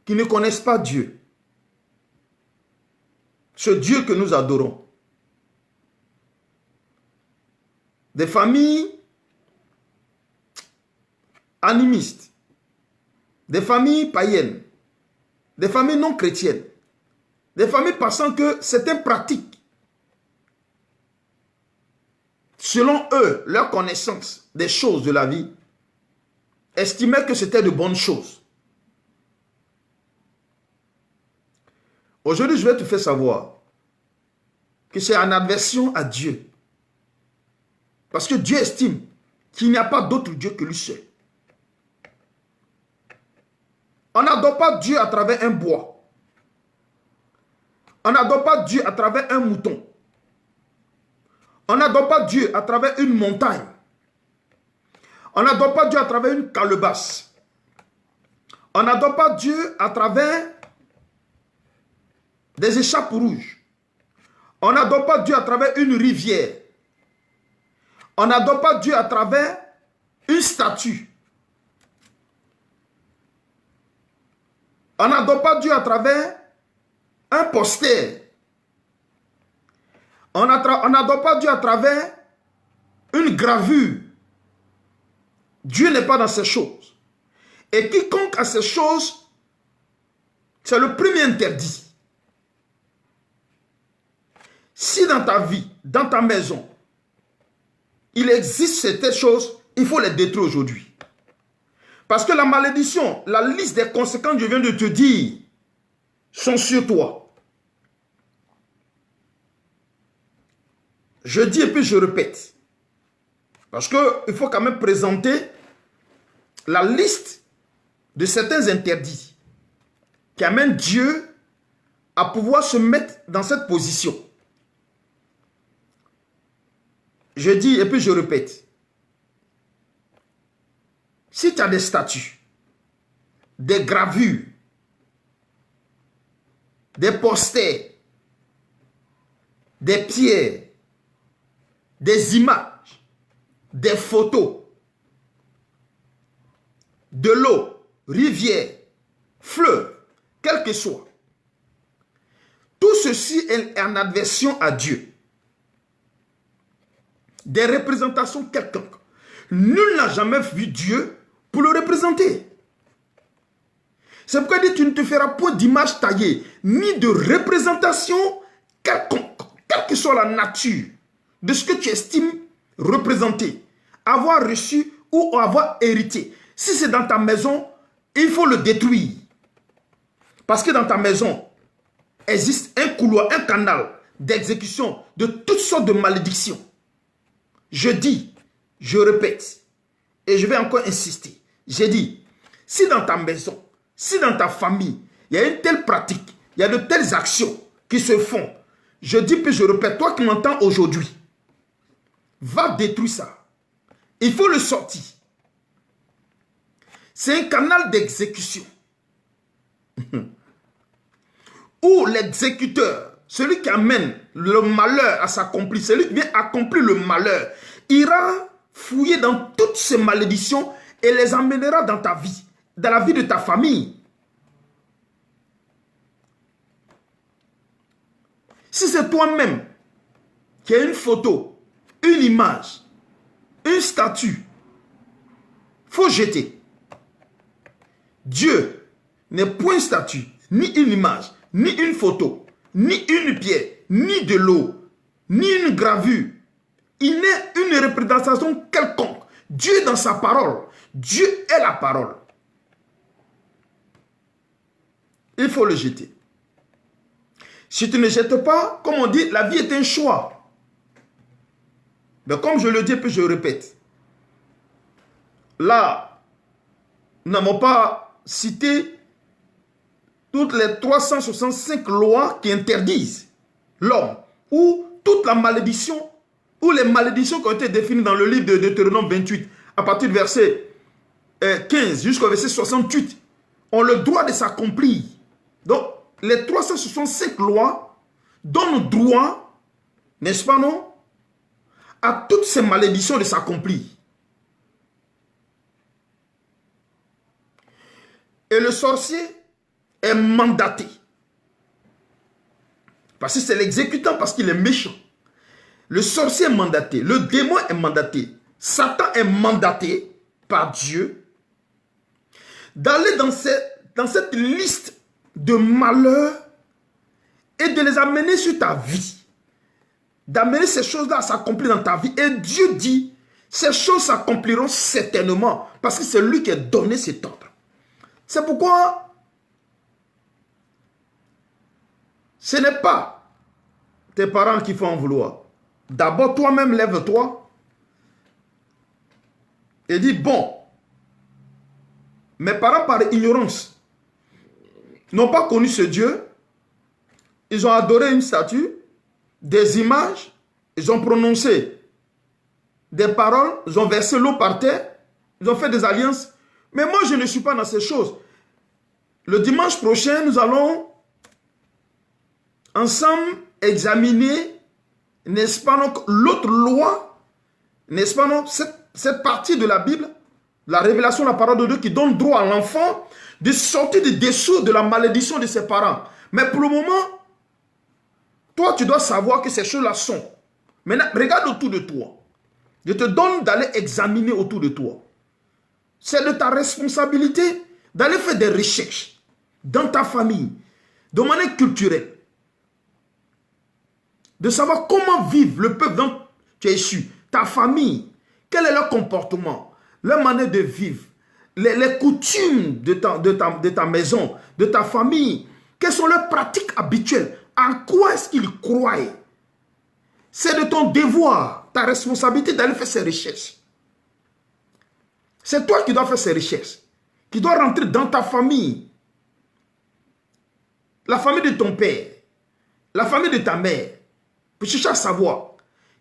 qui ne connaissent pas Dieu, ce Dieu que nous adorons, des familles animistes, des familles païennes, des familles non chrétiennes, des familles pensant que certaines pratiques, selon eux, leur connaissance des choses de la vie, estimaient que c'était de bonnes choses. Aujourd'hui, je vais te faire savoir que c'est en aversion à Dieu Parce que Dieu estime qu'il n'y a pas d'autre Dieu que lui seul. On n'adore pas Dieu à travers un bois. On n'adore pas Dieu à travers un mouton. On n'adore pas Dieu à travers une montagne. On n'adore pas Dieu à travers une calebasse. On n'adore pas Dieu à travers des échappes rouges. On n'adore pas Dieu à travers une rivière. On n'adore pas Dieu à travers une statue. On n'adore pas Dieu à travers un poster. On n'adore pas Dieu à travers une gravure. Dieu n'est pas dans ces choses. Et quiconque a ces choses, c'est le premier interdit. Si dans ta vie, dans ta maison, il existe certaines choses, il faut les détruire aujourd'hui. Parce que la malédiction, la liste des conséquences que je viens de te dire, sont sur toi. Je dis et puis je répète. Parce qu'il faut quand même présenter la liste de certains interdits qui amènent Dieu à pouvoir se mettre dans cette position. Je dis et puis je répète. Si tu as des statues, des gravures, des posters, des pierres, des images, des photos, de l'eau, rivière, fleuve, quel que soit, tout ceci est en adversion à Dieu. Des représentations quelconques. Nul n'a jamais vu Dieu pour le représenter. C'est pourquoi il dit, tu ne te feras point d'image taillée, ni de représentation quelconque, quelle que soit la nature de ce que tu estimes représenter, avoir reçu ou avoir hérité. Si c'est dans ta maison, il faut le détruire. Parce que dans ta maison, existe un couloir, un canal d'exécution de toutes sortes de malédictions. Je dis, je répète, et je vais encore insister. J'ai dit, si dans ta maison, si dans ta famille, il y a une telle pratique, il y a de telles actions qui se font, je dis puis je répète, toi qui m'entends aujourd'hui, va détruire ça. Il faut le sortir. C'est un canal d'exécution. Où l'exécuteur, celui qui amène le malheur à s'accomplir, celui qui vient accomplir le malheur, ira fouiller dans toutes ces malédictions et les amènera dans ta vie, dans la vie de ta famille. Si c'est toi-même qui as une photo, une image, une statue, il faut jeter. Dieu n'est point une statue, ni une image, ni une photo, ni une pierre, ni de l'eau, ni une gravure. Il n'est une représentation quelconque. Dieu est dans sa parole. Dieu est la parole. Il faut le jeter. Si tu ne jettes pas, comme on dit, la vie est un choix. Mais comme je le dis, puis je le répète. Là, nous n'avons pas cité toutes les 365 lois qui interdisent l'homme, ou toute la malédiction, ou les malédictions qui ont été définies dans le livre de Deutéronome 28, à partir du verset 15 jusqu'au verset 68, ont le droit de s'accomplir. Donc, les 365 lois donnent droit, n'est-ce pas non, à toutes ces malédictions de s'accomplir. Et le sorcier est mandaté. Parce que c'est l'exécutant, parce qu'il est méchant. Le sorcier est mandaté. Le démon est mandaté. Satan est mandaté par Dieu d'aller dans cette liste de malheurs et de les amener sur ta vie. D'amener ces choses-là à s'accomplir dans ta vie. Et Dieu dit, ces choses s'accompliront certainement parce que c'est lui qui a donné cet ordre. C'est pourquoi ce n'est pas tes parents qui font en vouloir. D'abord, toi-même, lève-toi. Et dit, bon, mes parents par ignorance n'ont pas connu ce Dieu. Ils ont adoré une statue, des images, ils ont prononcé des paroles, ils ont versé l'eau par terre, ils ont fait des alliances. Mais moi, je ne suis pas dans ces choses. Le dimanche prochain, nous allons ensemble examiner, n'est-ce pas, donc, l'autre loi, n'est-ce pas, donc, cette partie de la Bible, la révélation de la parole de Dieu qui donne droit à l'enfant de sortir de dessous de la malédiction de ses parents. Mais pour le moment, toi, tu dois savoir que ces choses-là sont. Maintenant, regarde autour de toi. Je te donne d'aller examiner autour de toi. C'est de ta responsabilité d'aller faire des recherches dans ta famille, de manière culturelle. De savoir comment vivent le peuple dont tu es issu, ta famille, quel est leur comportement, leur manière de vivre, les coutumes de ta maison, de ta famille, quelles sont leurs pratiques habituelles, en quoi est-ce qu'ils croient. C'est de ton devoir, ta responsabilité d'aller faire ces recherches. C'est toi qui dois faire ces recherches, qui dois rentrer dans ta famille, la famille de ton père, la famille de ta mère, pour chercher à savoir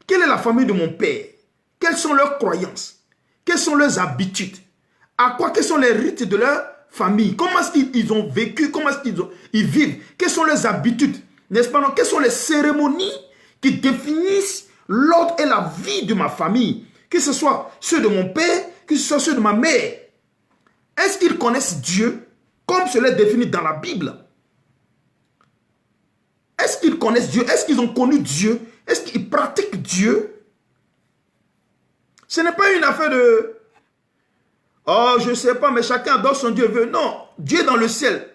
quelle est la famille de mon père, quelles sont leurs croyances, quelles sont leurs habitudes, quels sont les rites de leur famille, comment est-ce qu'ils ont vécu, comment est-ce qu'ils vivent, quelles sont leurs habitudes, n'est-ce pas, non? Quelles sont les cérémonies qui définissent l'ordre et la vie de ma famille, que ce soit ceux de mon père, que ce soit ceux de ma mère. Est-ce qu'ils connaissent Dieu comme cela est défini dans la Bible? Est-ce qu'ils connaissent Dieu? Est-ce qu'ils ont connu Dieu? Est-ce qu'ils pratiquent Dieu? Ce n'est pas une affaire de « Oh, je ne sais pas, mais chacun adore son Dieu. » Non, Dieu est dans le ciel.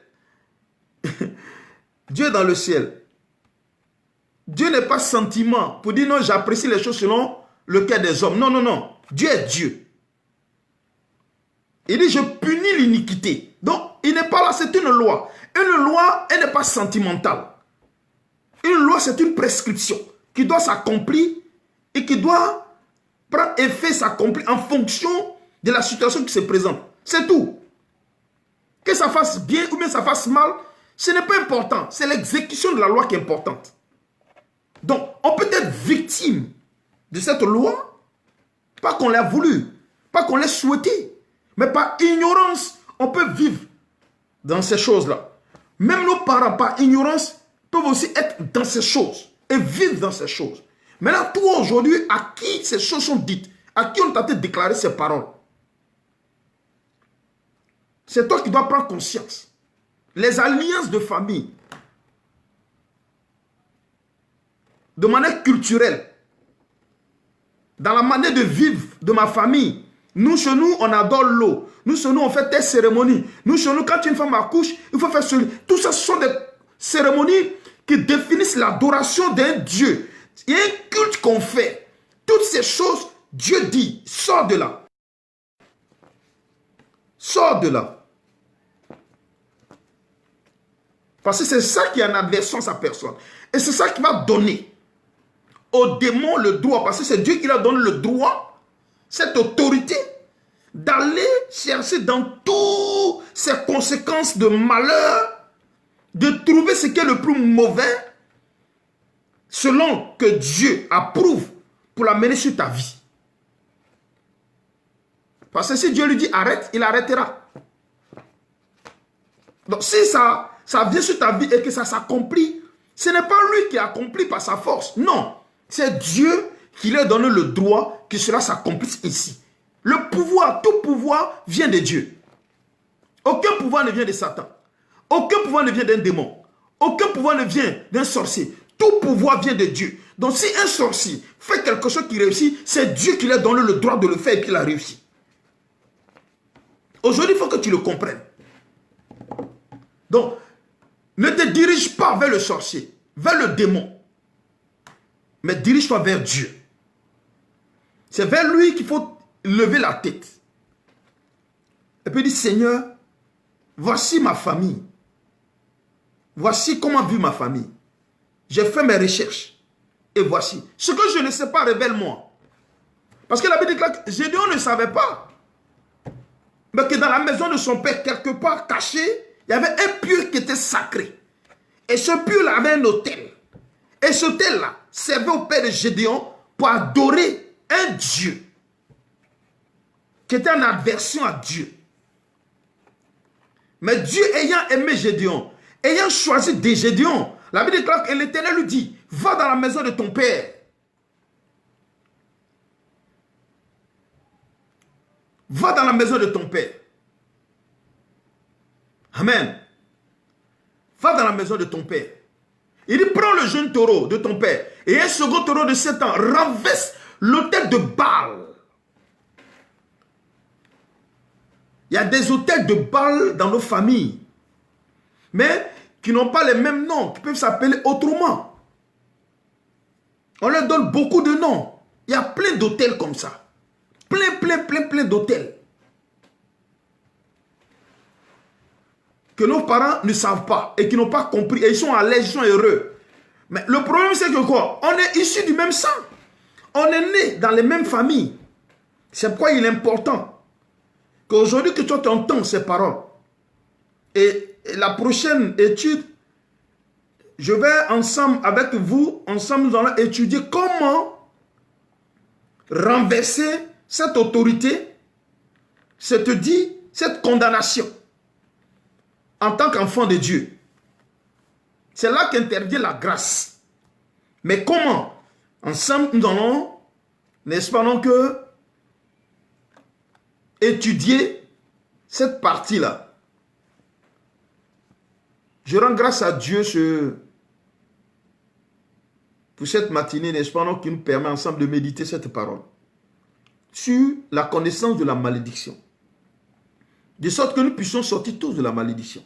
Dieu est dans le ciel. Dieu n'est pas sentiment pour dire « Non, j'apprécie les choses selon le cœur des hommes. » Non, non, non. Dieu est Dieu. Il dit « Je punis l'iniquité. » Donc, il n'est pas là, c'est une loi. Une loi, elle n'est pas sentimentale. Une loi, c'est une prescription qui doit s'accomplir et qui doit prendre effet, s'accomplir en fonction de la situation qui se présente. C'est tout. Que ça fasse bien ou bien ça fasse mal, ce n'est pas important. C'est l'exécution de la loi qui est importante. Donc, on peut être victime de cette loi, pas qu'on l'a voulu, pas qu'on l'ait souhaité, mais par ignorance, on peut vivre dans ces choses-là. Même nos parents, par ignorance, peuvent aussi être dans ces choses et vivre dans ces choses. Maintenant, toi aujourd'hui, à qui ces choses sont dites, à qui on t'a déclaré ces paroles, c'est toi qui dois prendre conscience. Les alliances de famille, de manière culturelle, dans la manière de vivre de ma famille, nous, chez nous, on adore l'eau. Nous, chez nous, on fait des cérémonies. Nous, chez nous, quand une femme accouche, il faut faire cela. Tout ça, ce sont des cérémonies qui définissent l'adoration d'un Dieu. Il y a un culte qu'on fait. Toutes ces choses, Dieu dit, sors de là. Sors de là. Parce que c'est ça qui est en adversion à personne. Et c'est ça qui va donner au démon le droit. Parce que c'est Dieu qui leur donne le droit, cette autorité, d'aller chercher dans toutes ces conséquences de malheur, de trouver ce qui est le plus mauvais, selon que Dieu approuve pour l'amener sur ta vie. Parce que si Dieu lui dit arrête, il arrêtera. Donc si ça vient sur ta vie et que ça s'accomplit, ce n'est pas lui qui accomplit par sa force. Non, c'est Dieu qui lui a donné le droit que cela s'accomplisse ici. Le pouvoir, tout pouvoir vient de Dieu. Aucun pouvoir ne vient de Satan. Aucun pouvoir ne vient d'un démon. Aucun pouvoir ne vient d'un sorcier. Tout pouvoir vient de Dieu. Donc si un sorcier fait quelque chose qui réussit, c'est Dieu qui lui a donné le droit de le faire et qu'il a réussi. Aujourd'hui, il faut que tu le comprennes. Donc, ne te dirige pas vers le sorcier, vers le démon. Mais dirige-toi vers Dieu. C'est vers lui qu'il faut lever la tête. Et puis dire, Seigneur, voici ma famille. Voici comment vit ma famille. J'ai fait mes recherches. Et voici. Ce que je ne sais pas, révèle-moi. Parce que la Bible déclare que Gédéon ne savait pas. Mais que dans la maison de son père, quelque part caché, il y avait un pieu qui était sacré. Et ce pieu-là avait un autel. Et ce autel-là servait au père de Gédéon pour adorer un Dieu qui était en aversion à Dieu. Mais Dieu ayant aimé Gédéon, ayant choisi des Gédéon, la Bible déclare que l'Éternel lui dit, va dans la maison de ton père. Va dans la maison de ton père. Amen. Va dans la maison de ton père. Il dit, prends le jeune taureau de ton père et un second taureau de 7 ans, renverse l'autel de Baal. Il y a des autels de Baal dans nos familles, mais qui n'ont pas les mêmes noms, qui peuvent s'appeler autrement. On leur donne beaucoup de noms. Il y a plein d'autels comme ça. Plein d'autels. Que nos parents ne savent pas et qui n'ont pas compris. Et ils sont à l'aise, ils sont heureux. Mais le problème, c'est que quoi? On est issus du même sang. On est né dans les mêmes familles. C'est pourquoi il est important qu'aujourd'hui que toi tu entends ces paroles. Et la prochaine étude, je vais ensemble avec vous, ensemble nous allons étudier comment renverser cette autorité, cette condamnation en tant qu'enfant de Dieu. C'est là qu'intervient la grâce. Mais comment? Ensemble, nous allons, n'est-ce pas, donc, étudier cette partie-là. Je rends grâce à Dieu pour cette matinée, n'est-ce pas, donc, qui nous permet ensemble de méditer cette parole sur la connaissance de la malédiction. De sorte que nous puissions sortir tous de la malédiction.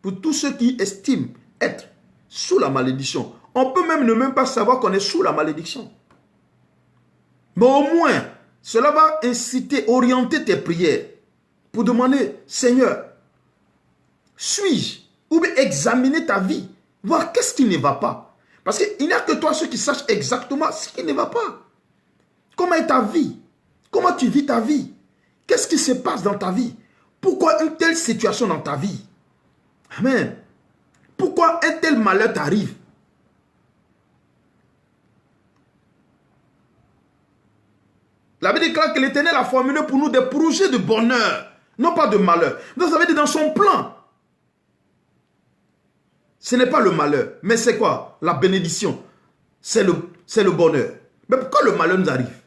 Pour tous ceux qui estiment être sous la malédiction, on peut même ne même pas savoir qu'on est sous la malédiction. Mais au moins, cela va inciter, orienter tes prières pour demander, Seigneur, suis-je ou bien examiner ta vie, voir qu'est-ce qui ne va pas. Parce qu'il n'y a que toi ceux qui sachent exactement ce qui ne va pas. Comment est ta vie? Comment tu vis ta vie? Qu'est-ce qui se passe dans ta vie? Pourquoi une telle situation dans ta vie? Amen. Pourquoi un tel malheur t'arrive? La Bible déclare que l'Éternel a formulé pour nous des projets de bonheur, non pas de malheur. Donc ça veut dire dans son plan. Ce n'est pas le malheur, mais c'est quoi? La bénédiction. C'est le bonheur. Mais pourquoi le malheur nous arrive?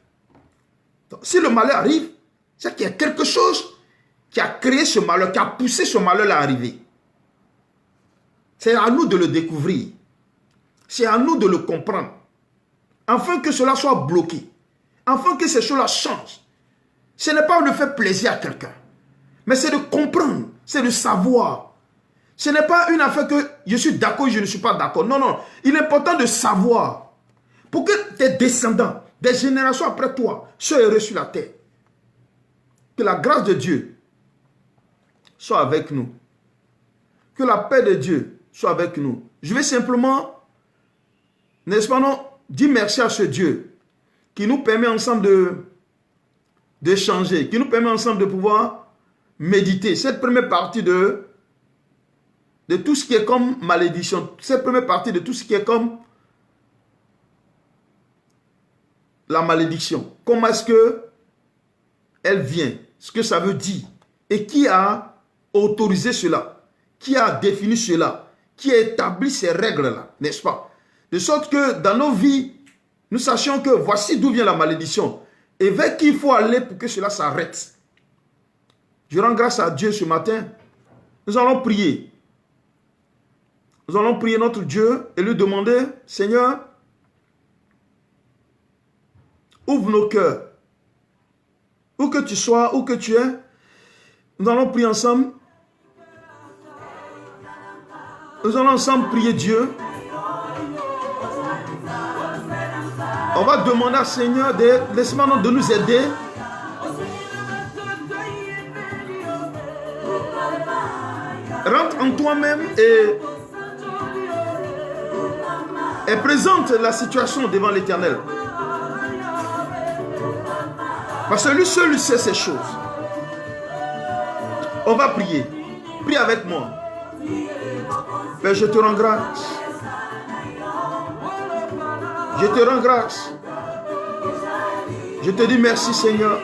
Donc, si le malheur arrive, c'est qu'il y a quelque chose qui a créé ce malheur, qui a poussé ce malheur à arriver. C'est à nous de le découvrir. C'est à nous de le comprendre. Afin que cela soit bloqué. Afin que ces choses-là changent. Ce n'est pas de faire plaisir à quelqu'un. Mais c'est de comprendre. C'est de savoir. Ce n'est pas une affaire que je suis d'accord et je ne suis pas d'accord. Non, non. Il est important de savoir. Pour que tes descendants, des générations après toi, soient heureux sur la terre. Que la grâce de Dieu soit avec nous. Que la paix de Dieu soit avec nous. Je vais simplement, n'est-ce pas non, dire merci à ce Dieu qui nous permet ensemble d'échanger, qui nous permet ensemble de pouvoir méditer. Cette première partie de tout ce qui est comme malédiction, cette première partie de tout ce qui est comme la malédiction. Comment est-ce que elle vient? Ce que ça veut dire? Et qui a autorisé cela? Qui a défini cela? Qui a établi ces règles-là? N'est-ce pas? De sorte que dans nos vies, nous sachions que voici d'où vient la malédiction. Et vers qui il faut aller pour que cela s'arrête. Je rends grâce à Dieu ce matin. Nous allons prier. Nous allons prier notre Dieu et lui demander, Seigneur, ouvre nos cœurs. Où que tu sois, où que tu es, nous allons prier ensemble. Nous allons ensemble prier Dieu. On va demander à Seigneur de nous aider. Rentre en toi-même et présente la situation devant l'Éternel. Parce que lui seul sait ces choses. On va prier. Prie avec moi. Père, je te rends grâce. Je te rends grâce. Je te dis merci, Seigneur,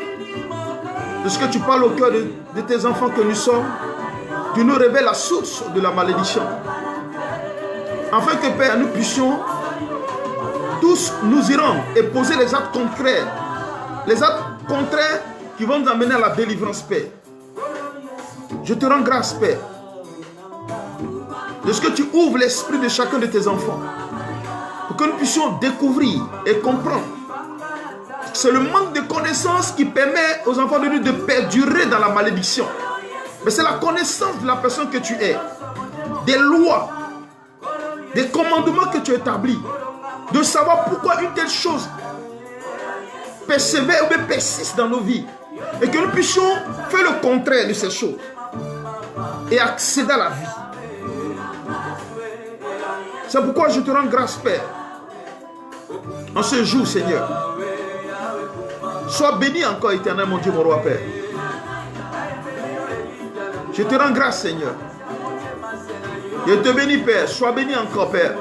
de ce que tu parles au cœur de tes enfants que nous sommes. Tu nous révèles la source de la malédiction. Afin que, Père, nous puissions tous nous y rendre et poser les actes contraires. Les actes contraires qui vont nous amener à la délivrance, Père. Je te rends grâce, Père, de ce que tu ouvres l'esprit de chacun de tes enfants. Pour que nous puissions découvrir et comprendre. C'est le manque de connaissance qui permet aux enfants de Dieu de perdurer dans la malédiction. Mais c'est la connaissance de la personne que tu es. Des lois, des commandements que tu établis. De savoir pourquoi une telle chose persévère ou persiste dans nos vies. Et que nous puissions faire le contraire de ces choses. Et accéder à la vie. C'est pourquoi je te rends grâce, Père. En ce jour, Seigneur. Sois béni encore, éternel, mon Dieu, mon roi, Père. Je te rends grâce, Seigneur. Je te bénis, Père. Sois béni encore, Père.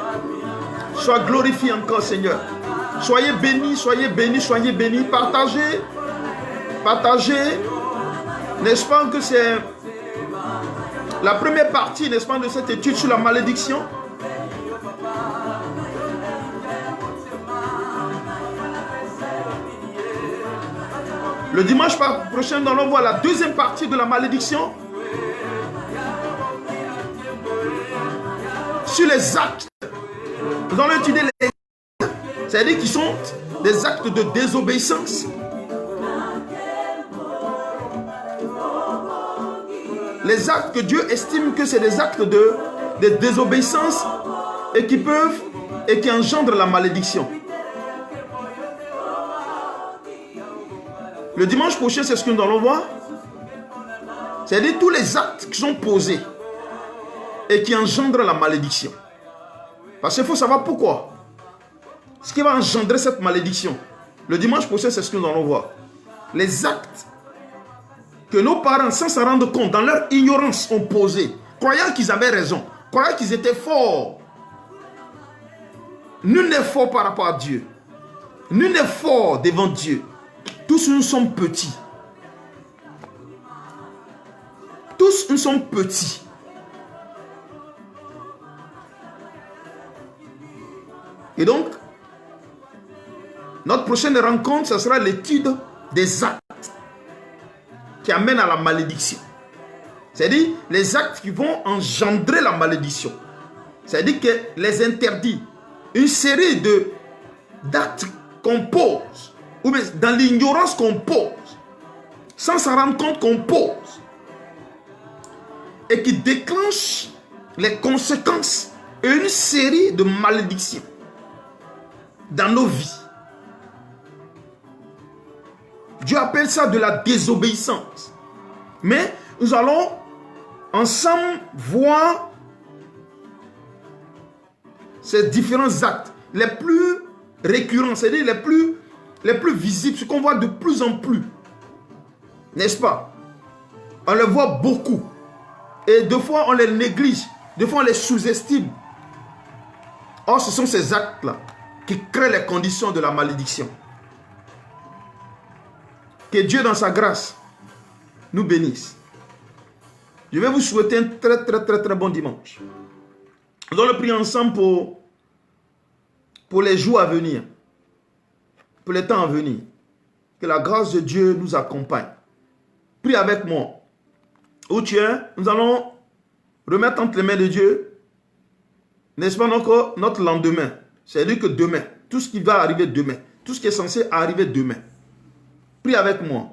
Sois glorifié encore, Seigneur. Soyez bénis, soyez bénis, soyez bénis. Partagez. Partagez. N'est-ce pas que c'est la première partie, n'est-ce pas, de cette étude sur la malédiction? Le dimanche prochain, nous allons voir la deuxième partie de la malédiction. Sur les actes. Nous allons étudier les actes. C'est-à-dire qui sont des actes de désobéissance. Les actes que Dieu estime que c'est des actes de désobéissance et qui peuvent et qui engendrent la malédiction. Le dimanche prochain, c'est ce que nous allons voir. C'est-à-dire tous les actes qui sont posés et qui engendrent la malédiction. Parce qu'il faut savoir pourquoi. Ce qui va engendrer cette malédiction. Le dimanche prochain, c'est ce que nous allons voir. Les actes que nos parents, sans s'en rendre compte, dans leur ignorance, ont posés, croyant qu'ils avaient raison, croyant qu'ils étaient forts. Nul n'est fort par rapport à Dieu. Nul n'est fort devant Dieu. Tous nous sommes petits. Tous nous sommes petits. Et donc, notre prochaine rencontre, ce sera l'étude des actes qui amènent à la malédiction. C'est-à-dire les actes qui vont engendrer la malédiction. C'est-à-dire que les interdits, une série d'actes qu'on pose, ou bien dans l'ignorance qu'on pose, sans s'en rendre compte qu'on pose, et qui déclenchent les conséquences et une série de malédictions dans nos vies. Dieu appelle ça de la désobéissance. Mais nous allons ensemble voir ces différents actes les plus récurrents, c'est-à-dire les plus visibles, ce qu'on voit de plus en plus. N'est-ce pas? On les voit beaucoup. Et deux fois, on les néglige. Deux fois, on les sous-estime. Or, ce sont ces actes-là qui créent les conditions de la malédiction. Que Dieu, dans sa grâce, nous bénisse. Je vais vous souhaiter un très bon dimanche. Nous allons prier ensemble pour les jours à venir. Pour les temps à venir. Que la grâce de Dieu nous accompagne. Prie avec moi. Où tu es, nous allons remettre entre les mains de Dieu, n'est-ce pas, notre lendemain. C'est-à-dire que demain, tout ce qui va arriver demain, tout ce qui est censé arriver demain. Prie avec moi.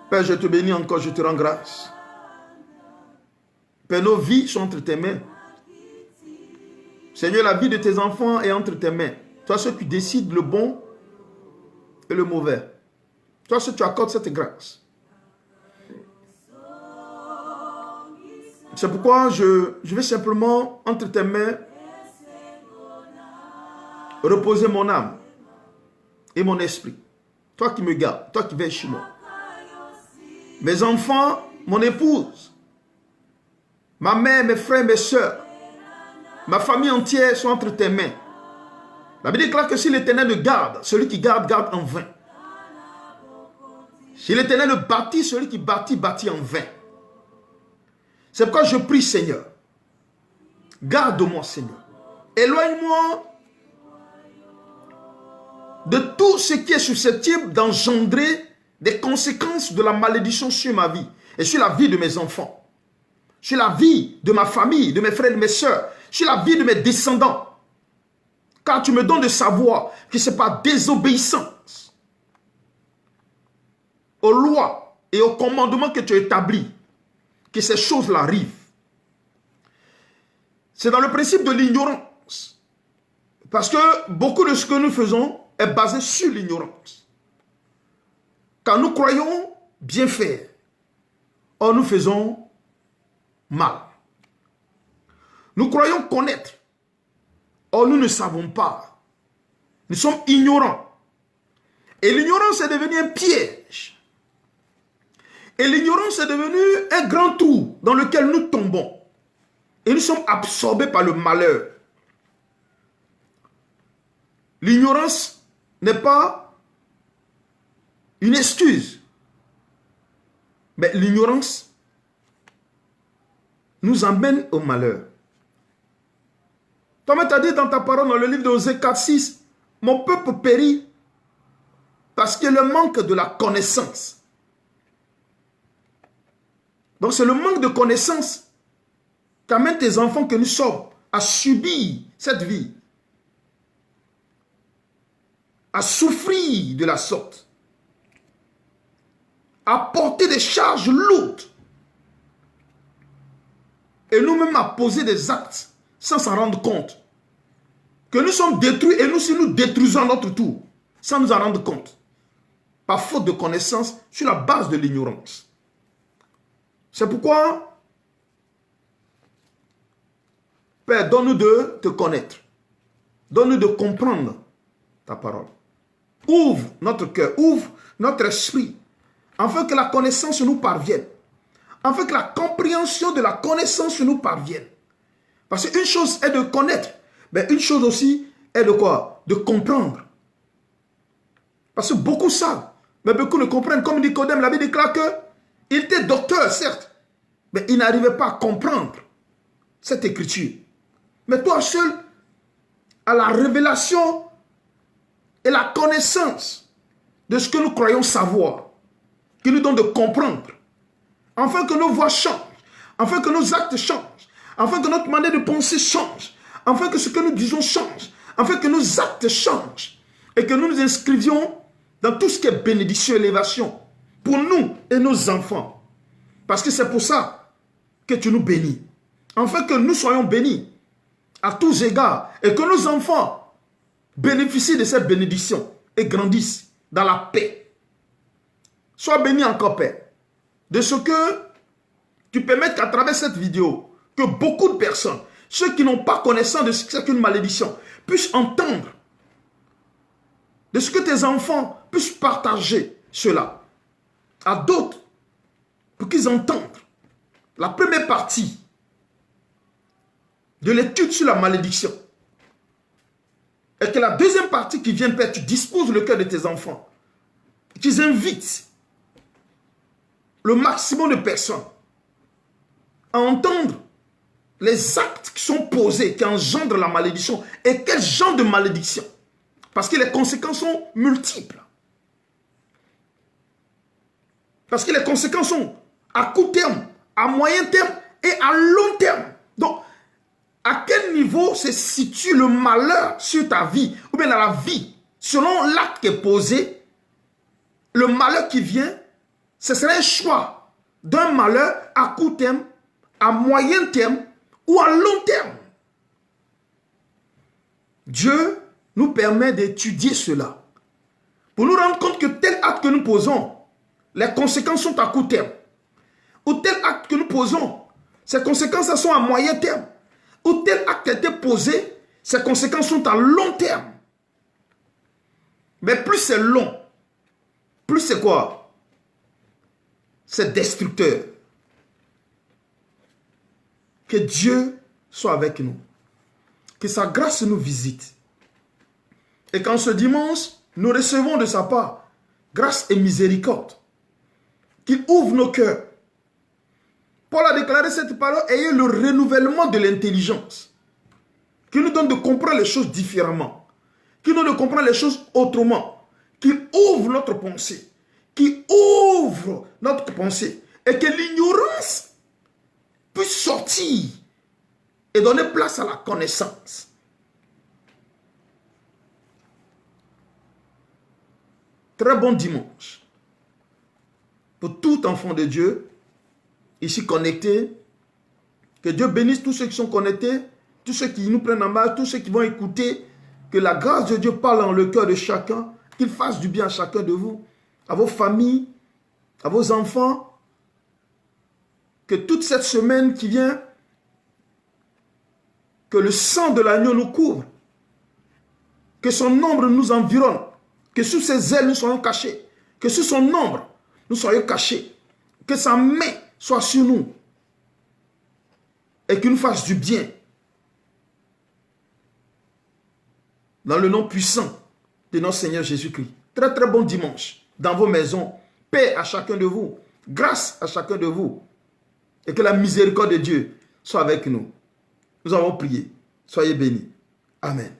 Père, je te bénis encore, je te rends grâce. Père, nos vies sont entre tes mains. Seigneur, la vie de tes enfants est entre tes mains. Toi, ceux qui décident le bon et le mauvais. Toi, ceux qui accordes cette grâce. C'est pourquoi je vais simplement, entre tes mains, reposer mon âme. et mon esprit. Toi qui me gardes, toi qui veilles chez moi. Mes enfants, mon épouse, ma mère, mes frères, mes soeurs, ma famille entière sont entre tes mains. La Bible déclare que si l'Éternel le garde, celui qui garde, garde en vain. Si l'Éternel le bâtit, celui qui bâtit, bâtit en vain. C'est pourquoi je prie, Seigneur. Garde-moi, Seigneur. Éloigne-moi de tout ce qui est susceptible d'engendrer des conséquences de la malédiction sur ma vie et sur la vie de mes enfants, sur la vie de ma famille, de mes frères et de mes soeurs, sur la vie de mes descendants. Car tu me donnes de savoir que ce n'est pas désobéissance aux lois et aux commandements que tu as établis que ces choses-là arrivent. C'est dans le principe de l'ignorance. Parce que beaucoup de ce que nous faisons est basé sur l'ignorance. Car nous croyons bien faire. Or nous faisons mal. Nous croyons connaître. Or nous ne savons pas. Nous sommes ignorants. Et l'ignorance est devenue un piège. Et l'ignorance est devenue un grand trou dans lequel nous tombons. Et nous sommes absorbés par le malheur. L'ignorance n'est pas une excuse. Mais l'ignorance nous emmène au malheur. Toi-même t'as dit dans ta parole dans le livre d'Osée 4:6, mon peuple périt parce qu'il le manque de la connaissance. Donc c'est le manque de connaissance qu'amène tes enfants que nous sommes à subir cette vie, à souffrir de la sorte, à porter des charges lourdes et nous-mêmes à poser des actes sans s'en rendre compte. Que nous sommes détruits et nous aussi nous détruisons à notre tour sans nous en rendre compte. Par faute de connaissance sur la base de l'ignorance. C'est pourquoi, Père, donne-nous de te connaître. Donne-nous de comprendre ta parole. Ouvre notre cœur, ouvre notre esprit, afin que la connaissance nous parvienne. Afin que la compréhension de la connaissance nous parvienne. Parce qu'une chose est de connaître, mais une chose aussi est de quoi? De comprendre. Parce que beaucoup savent, mais beaucoup ne comprennent. Comme Nicodème l'avait déclaré qu'il était docteur, certes, mais il n'arrivait pas à comprendre cette écriture. Mais toi seul, à la révélation et la connaissance de ce que nous croyons savoir, qui nous donne de comprendre, afin que nos voix changent, afin que nos actes changent, afin que notre manière de penser change, afin que ce que nous disons change, afin que nos actes changent, et que nous nous inscrivions dans tout ce qui est bénédiction et élévation, pour nous et nos enfants. Parce que c'est pour ça que tu nous bénis, afin que nous soyons bénis à tous égards, et que nos enfants bénéficient de cette bénédiction, et grandissent dans la paix. Sois béni encore, Père, de ce que tu permettes qu'à travers cette vidéo, que beaucoup de personnes, ceux qui n'ont pas connaissance de ce que c'est qu'une malédiction, puissent entendre de ce que tes enfants puissent partager cela à d'autres, pour qu'ils entendent la première partie de l'étude sur la malédiction. Et que la deuxième partie qui vient, Père, tu disposes le cœur de tes enfants. Qu'ils invitent le maximum de personnes à entendre les actes qui sont posés, qui engendrent la malédiction. Et quel genre de malédiction? Parce que les conséquences sont multiples. Parce que les conséquences sont à court terme, à moyen terme et à long terme. Donc, à quel niveau se situe le malheur sur ta vie, ou bien dans la vie, selon l'acte qui est posé, le malheur qui vient, ce serait un choix d'un malheur à court terme, à moyen terme ou à long terme. Dieu nous permet d'étudier cela, pour nous rendre compte que tel acte que nous posons, les conséquences sont à court terme. Ou tel acte que nous posons, ces conséquences sont à moyen terme. Ou tel acte a été posé, ses conséquences sont à long terme. Mais plus c'est long, plus c'est quoi? C'est destructeur. Que Dieu soit avec nous. Que sa grâce nous visite. Et qu'en ce dimanche, nous recevons de sa part grâce et miséricorde. Qu'il ouvre nos cœurs. Paul a déclaré cette parole, ayez le renouvellement de l'intelligence. Qu'il nous donne de comprendre les choses différemment. Qu'il nous donne de comprendre les choses autrement. Qu'il ouvre notre pensée. Qu'il ouvre notre pensée. Et que l'ignorance puisse sortir et donner place à la connaissance. Très bon dimanche pour tout enfant de Dieu ici connectés. Que Dieu bénisse tous ceux qui sont connectés, tous ceux qui nous prennent en main, tous ceux qui vont écouter. Que la grâce de Dieu parle dans le cœur de chacun, qu'il fasse du bien à chacun de vous, à vos familles, à vos enfants. Que toute cette semaine qui vient, que le sang de l'agneau nous couvre, que son ombre nous environne, que sous ses ailes nous soyons cachés, que sous son ombre nous soyons cachés, que sa main soit sur nous et qu'il nous fasse du bien. Dans le nom puissant de notre Seigneur Jésus-Christ. Très très bon dimanche dans vos maisons. Paix à chacun de vous. Grâce à chacun de vous. Et que la miséricorde de Dieu soit avec nous. Nous avons prié. Soyez bénis. Amen.